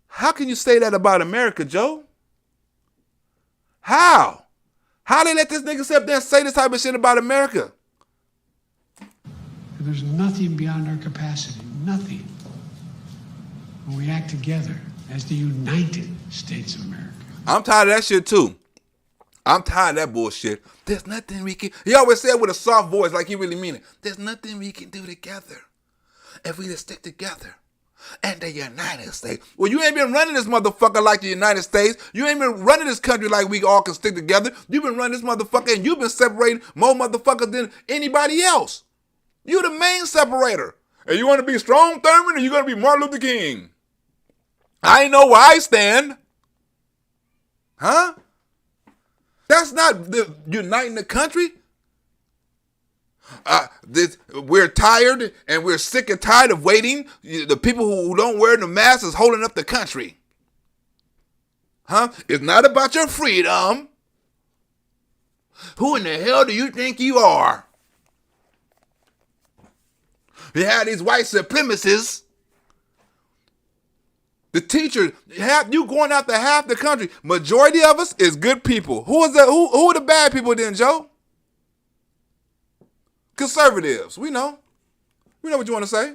How can you say that about America, Joe? How? How they let this nigga sit up there and say this type of shit about America? There's nothing beyond our capacity. Nothing. When we act together as the United States of America. I'm tired of that shit too. I'm tired of that bullshit. There's nothing we can... He always said with a soft voice like he really mean it. There's nothing we can do together if we just stick together. and the United States. Well, you ain't been running this motherfucker like the United States. You ain't been running this country like we all can stick together. You've been running this motherfucker, and you've been separating more motherfuckers than anybody else. You the main separator. And you want to be Strong Thurman, or you going to be Martin Luther King? I know where I stand. Huh? That's not uniting the country. We're tired and we're sick and tired of waiting. The people who don't wear the mask is holding up the country. Huh? It's not about your freedom. Who in the hell do you think you are? You have these white supremacists. The teachers, you going after half the country. Majority of us is good people. Who is that? Who are the bad people then, Joe? Conservatives. We know. We know what you want to say.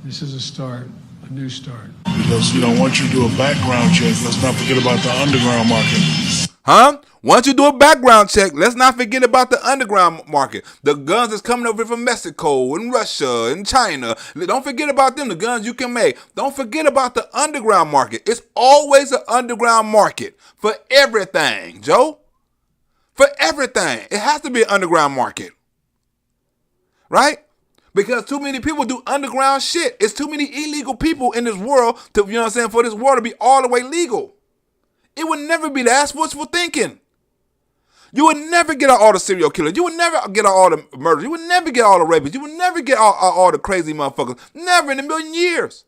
This is a start, a new start. Because, once you do a background check, let's not forget about the underground market. Huh? Once you do a background check, let's not forget about the underground market. The guns that's coming over from Mexico and Russia and China. Don't forget about them, the guns you can make. Don't forget about the underground market. It's always an underground market for everything, Joe. For everything. It has to be an underground market. Right? Because too many people do underground shit. It's too many illegal people in this world to, for this world to be all the way legal. It would never be that. That's wishful thinking. You would never get out all the serial killers. You would never get out all the murderers. You would never get all the rapists. You would never get all the crazy motherfuckers. Never in a million years.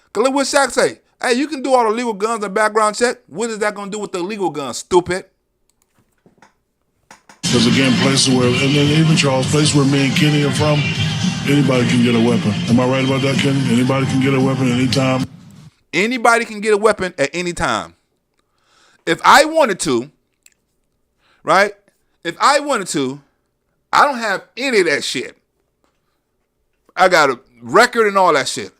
Because look what Shaq say. Hey, you can do all the legal guns and background check. What is that going to do with the illegal guns, stupid? Because again, places where, and then even Charles, places where me and Kenny are from, anybody can get a weapon. Am I right about that, Kenny? Anybody can get a weapon anytime? Anybody can get a weapon at any time. If I wanted to, right? If I wanted to, I don't have any of that shit. I got a record and all that shit.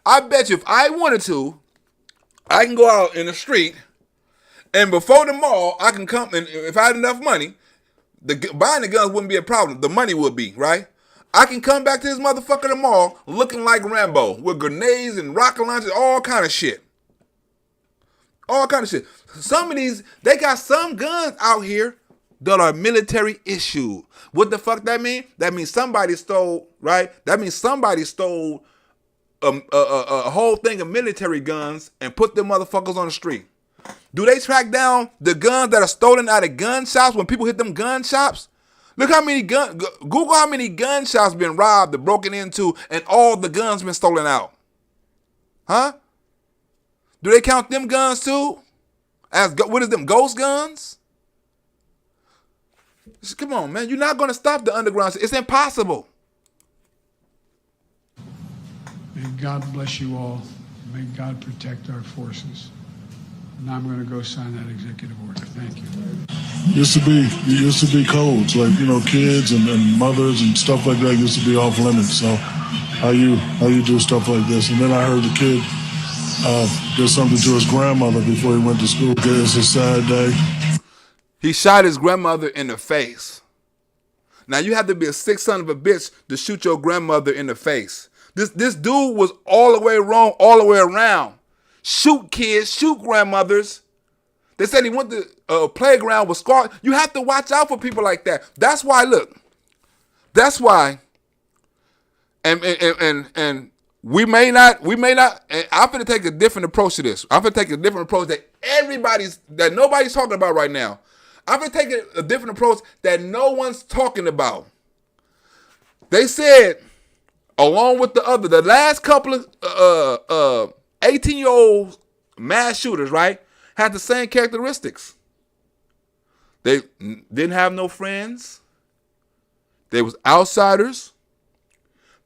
I bet you if I wanted to, I can go out in the street and before the mall, I can come, and if I had enough money, buying the guns wouldn't be a problem. The money would be, right? I can come back to this motherfucker in the mall looking like Rambo with grenades and rocket launchers, all kind of shit. All kind of shit. Some of these, they got some guns out here that are military issued. What the fuck that mean? That means somebody stole, right? That means somebody stole a whole thing of military guns and put them motherfuckers on the street. Do they track down the guns that are stolen out of gun shops when people hit them gun shops? Look how many Google how many gun shops been robbed and broken into and all the guns been stolen out. Huh? Do they count them guns too? As what is them, ghost guns? Come on, man. You're not going to stop the underground. It's impossible. May God bless you all. May God protect our forces. And I'm going to go sign that executive order. Thank you. It used to be codes, like, kids and mothers and stuff like that used to be off limits. So how you do stuff like this? And then I heard the kid did something to his grandmother before he went to school. It's a sad day. He shot his grandmother in the face. Now you have to be a sick son of a bitch to shoot your grandmother in the face. This dude was all the way wrong, all the way around. Shoot kids, shoot grandmothers. They said he went to a playground with squad. You have to watch out for people like that. That's why, look. That's why. And we may not, and I'm going to take a different approach to this. I'm going to take a different approach that nobody's talking about right now. I'm going to take a different approach that no one's talking about. They said, along with the last couple of 18-year-old mass shooters, right, had the same characteristics. They didn't have no friends. They was outsiders.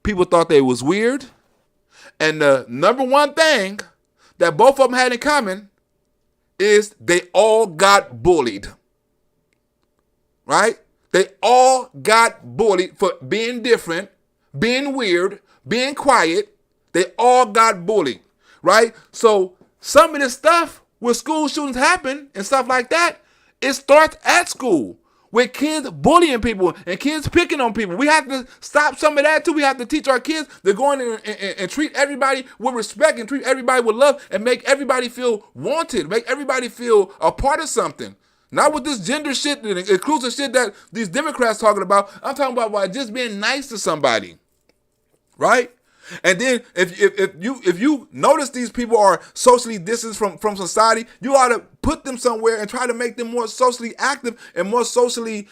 People thought they was weird. And the number one thing that both of them had in common is they all got bullied. Right? They all got bullied for being different, being weird, being quiet. They all got bullied. Right? So some of this stuff where school shootings happen and stuff like that, it starts at school. with kids bullying people and kids picking on people. We have to stop some of that too. We have to teach our kids to go in and treat everybody with respect and treat everybody with love and make everybody feel wanted, make everybody feel a part of something. Not with this gender shit and inclusive shit that these Democrats talking about. I'm talking about just being nice to somebody, right? And then if you notice these people are socially distanced from society, you ought to put them somewhere and try to make them more socially active and more socially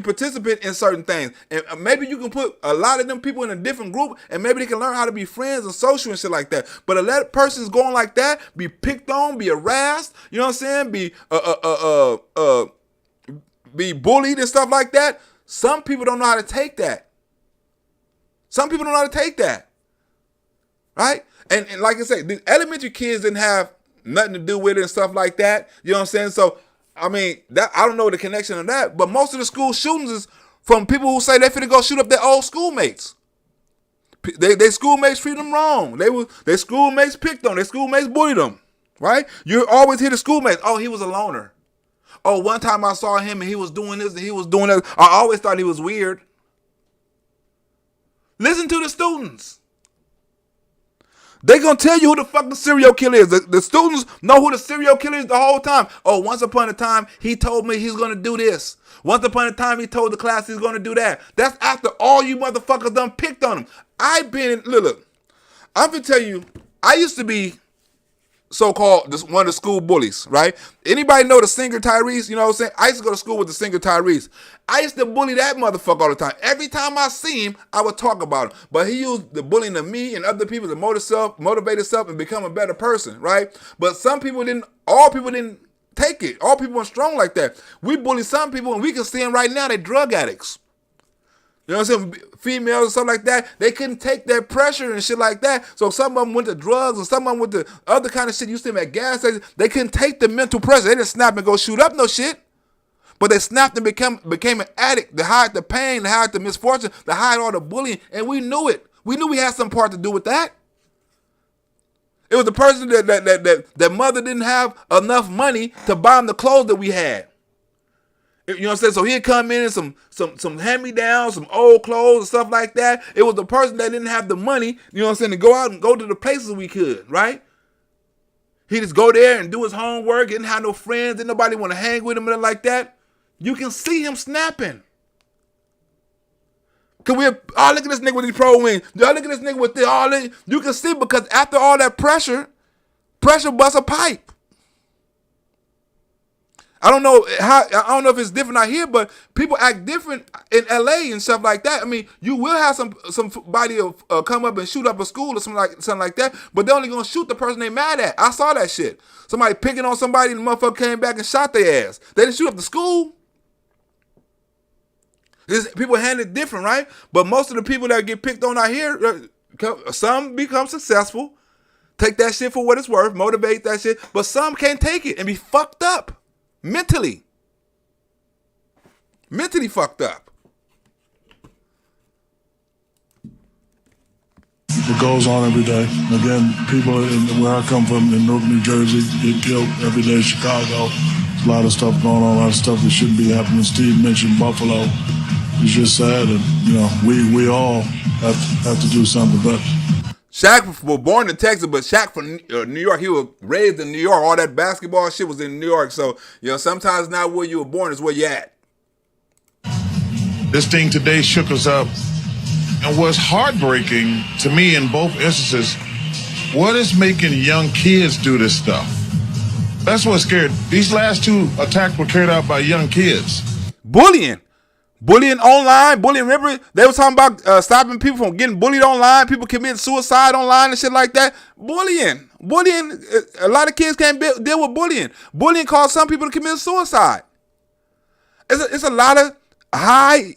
participant in certain things. And maybe you can put a lot of them people in a different group, and maybe they can learn how to be friends and social and shit like that. But to let persons going like that, be picked on, be harassed, you know what I'm saying, be bullied and stuff like that. Some people don't know how to take that. Some people don't know how to take that, right? And like I say, the elementary kids didn't have nothing to do with it and stuff like that. You know what I'm saying? So, I mean, that I don't know the connection of that, but most of the school shootings is from people who say they finna go shoot up their old schoolmates. They schoolmates treat them wrong. Their schoolmates picked on them. Their schoolmates bullied them, right? You always hear the schoolmates, oh, he was a loner. Oh, one time I saw him and he was doing this and he was doing that. I always thought he was weird. Listen to the students. They gonna tell you who the fuck the serial killer is. The students know who the serial killer is the whole time. Oh, once upon a time, he told me he's gonna do this. Once upon a time, he told the class he's gonna do that. That's after all you motherfuckers done picked on him. Look, I'm gonna tell you, I used to be so-called one of the school bullies, right? Anybody know the singer Tyrese? You know what I'm saying? I used to go to school with the singer Tyrese. I used to bully that motherfucker all the time. Every time I see him, I would talk about him. But he used the bullying of me and other people to motivate himself and become a better person, right? But all people didn't take it. All people weren't strong like that. We bully some people and we can see them right now, they're drug addicts. You know what I'm saying? Females and stuff like that, they couldn't take that pressure and shit like that. So some of them went to drugs and some of them went to other kind of shit. You see them at gas stations. They couldn't take the mental pressure. They didn't snap and go shoot up no shit. But they snapped and became an addict. They hide the pain, they hide the misfortune, they hide all the bullying. And we knew it. We knew we had some part to do with that. It was the person that mother didn't have enough money to buy him the clothes that we had. You know what I'm saying? So he'd come in and some hand-me-downs, some old clothes and stuff like that. It was the person that didn't have the money, you know what I'm saying, to go out and go to the places we could, right? He'd just go there and do his homework, didn't have no friends, didn't nobody want to hang with him and like that. You can see him snapping. Cause look at this nigga with these pro wings. Y'all look at this nigga with this. You can see because after all that pressure busts a pipe. I don't know if it's different out here, but people act different in LA and stuff like that. I mean, you will have somebody come up and shoot up a school or something like that, but they're only gonna shoot the person they mad at. I saw that shit. Somebody picking on somebody and the motherfucker came back and shot their ass. They didn't shoot up the school. People handle it different, right? But most of the people that get picked on out here, some become successful, take that shit for what it's worth, motivate that shit, but some can't take it and be fucked up. Mentally fucked up. It goes on every day. Again, people where I come from in Newark, New Jersey, get killed every day. Chicago, there's a lot of stuff going on, a lot of stuff that shouldn't be happening. Steve mentioned Buffalo. It's just sad, and we all have to do something. But Shaq was born in Texas, but Shaq from New York. He was raised in New York. All that basketball shit was in New York. So, sometimes not where you were born is where you're at. This thing today shook us up. And what's heartbreaking to me in both instances, what is making young kids do this stuff? That's what's scary. These last two attacks were carried out by young kids. Bullying online, remember they were talking about stopping people from getting bullied online, people committing suicide online and shit like that. Bullying, a lot of kids can't deal with bullying. Bullying caused some people to commit suicide. It's a lot of high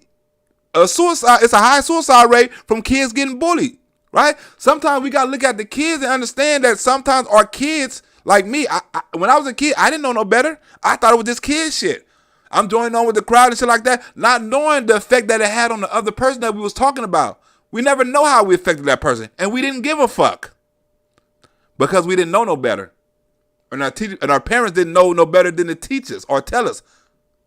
suicide. It's a high suicide rate from kids getting bullied, right? Sometimes we got to look at the kids and understand that sometimes our kids, like me, when I was a kid, I didn't know no better. I thought it was just kid shit. I'm joining on with the crowd and shit like that, not knowing the effect that it had on the other person that we was talking about. We never know how we affected that person, and we didn't give a fuck because we didn't know no better, and our parents didn't know no better than to teach us or tell us.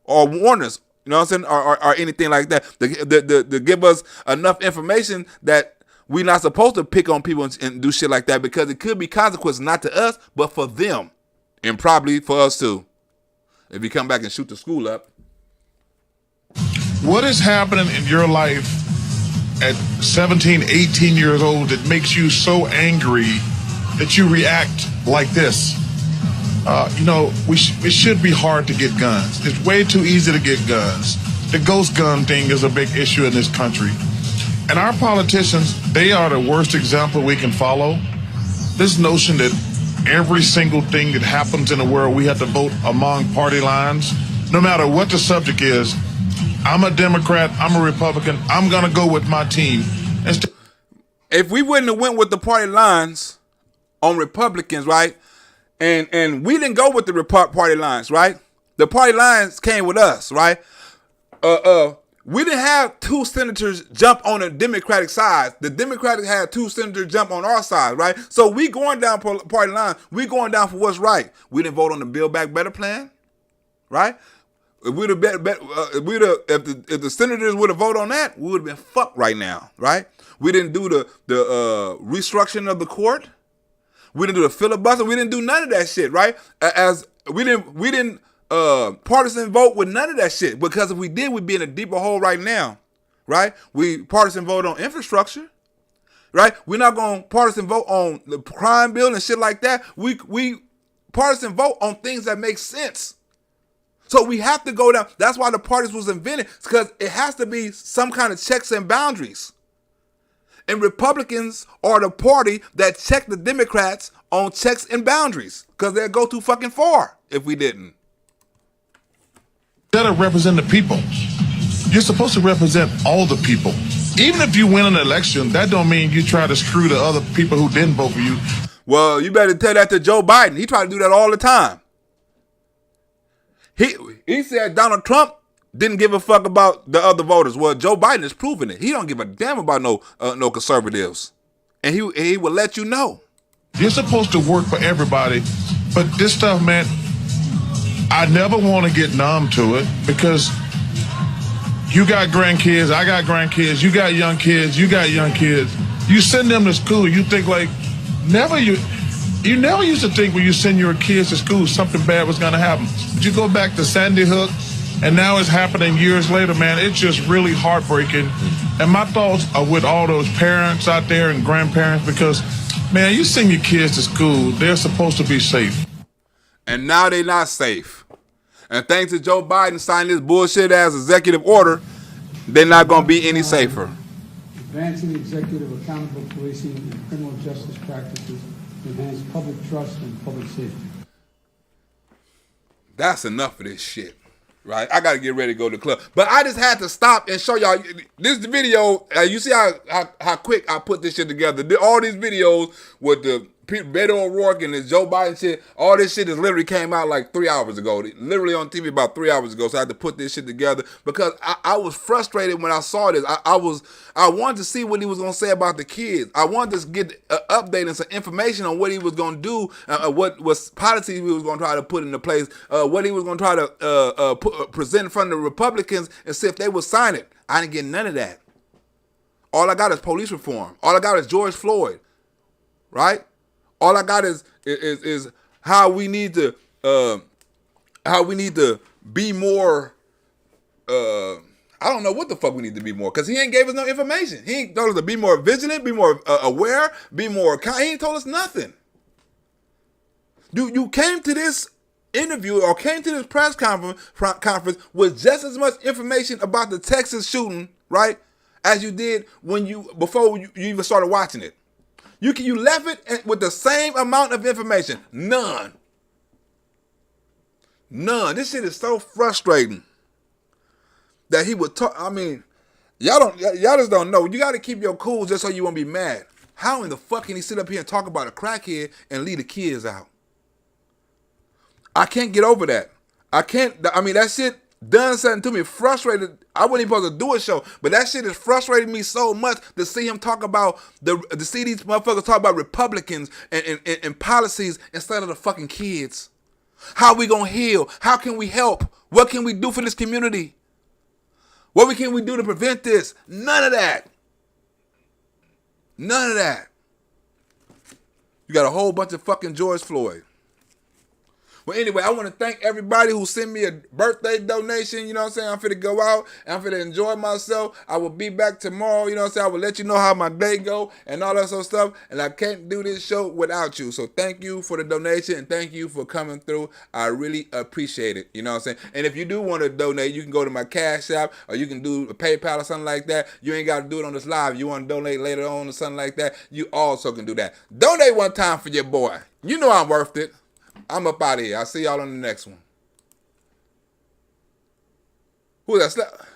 or warn us, you know what I'm saying, or anything like that, to give us enough information that we're not supposed to pick on people and do shit like that, because it could be consequences not to us, but for them, and probably for us too, if you come back and shoot the school up. What is happening in your life at 17, 18 years old that makes you so angry that you react like this? It should be hard to get guns. It's way too easy to get guns. The ghost gun thing is a big issue in this country. And our politicians, they are the worst example we can follow. This notion that every single thing that happens in the world, we have to vote among party lines, no matter what the subject is. I'm a Democrat, I'm a Republican, I'm going to go with my team. If we wouldn't have went with the party lines on Republicans, right? And we didn't go with the party lines, right? The party lines came with us, right? We didn't have two senators jump on the Democratic side. The Democratic had two senators jump on our side, right? So we going down party line. We going down for what's right. We didn't vote on the Build Back Better plan, right? If the senators would have voted on that, we would have been fucked right now, right? We didn't do the restructuring of the court. We didn't do the filibuster. We didn't do none of that shit, right? As we didn't partisan vote with none of that shit, because if we did, we'd be in a deeper hole right now, right? We partisan vote on infrastructure, right? We're not going to partisan vote on the crime bill and shit like that. We partisan vote on things that make sense. So we have to go down. That's why the parties was invented, because it has to be some kind of checks and boundaries. And Republicans are the party that check the Democrats on checks and boundaries, because they'll go too fucking far if we didn't. Instead of representing the people, you're supposed to represent all the people. Even if you win an election, that don't mean you try to screw the other people who didn't vote for you. Well, you better tell that to Joe Biden. He tried to do that all the time. He said Donald Trump didn't give a fuck about the other voters. Well, Joe Biden is proving it. He don't give a damn about no conservatives, and he will let you know. You're supposed to work for everybody, but this stuff, man, I never want to get numb to it, because you got grandkids, I got grandkids, you got young kids, you got young kids. You send them to school, you think like, you never used to think when you send your kids to school something bad was going to happen. But you go back to Sandy Hook, and now it's happening years later, man. It's just really heartbreaking. And my thoughts are with all those parents out there and grandparents, because, man, you send your kids to school, they're supposed to be safe. And now they're not safe. And thanks to Joe Biden signing this bullshit as executive order, they're not going to be any safer. Advancing executive accountable policing and criminal justice practices to enhance public trust and public safety. That's enough of this shit, right? I got to get ready to go to the club. But I just had to stop and show y'all this video. You see how quick I put this shit together. All these videos with the Beto O'Rourke and this Joe Biden shit, all this shit literally came out like 3 hours ago. Literally on TV about 3 hours ago. So I had to put this shit together because I was frustrated when I saw this. I wanted to see what he was going to say about the kids. I wanted to get an update and some information on what he was going to do, what was policies he was going to try to put into place, what he was going to try to present in front of the Republicans and see if they would sign it. I didn't get none of that. All I got is police reform. All I got is George Floyd, right? All I got is how we need to be more. I don't know what the fuck we need to be more, because he ain't gave us no information. He ain't told us to be more vigilant, be more aware, be more. He ain't told us nothing. You came to this interview or came to this press conference with just as much information about the Texas shooting, right, as you did before you even started watching it. You left it with the same amount of information. None. This shit is so frustrating that he would talk. I mean, y'all just don't know. You got to keep your cool just so you won't be mad. How in the fuck can he sit up here and talk about a crackhead and leave the kids out? I can't get over that. That shit done something to me. Frustrated. I wasn't even supposed to do a show, but that shit is frustrating me so much to see him talk about to see these motherfuckers talk about Republicans and policies instead of the fucking kids. How we gonna heal? How can we help What can we do for this community? What can we do to prevent this? None of that. None of that. You got a whole bunch of fucking George Floyd. Well, anyway, I want to thank everybody who sent me a birthday donation. You know what I'm saying? I'm finna go out and I'm finna enjoy myself. I will be back tomorrow. You know what I'm saying? I will let you know how my day go and all that sort of stuff. And I can't do this show without you. So thank you for the donation and thank you for coming through. I really appreciate it. You know what I'm saying? And if you do want to donate, you can go to my Cash App or you can do a PayPal or something like that. You ain't got to do it on this live. You want to donate later on or something like that, you also can do that. Donate one time for your boy. You know I'm worth it. I'm up out of here. I'll see y'all on the next one. Who that?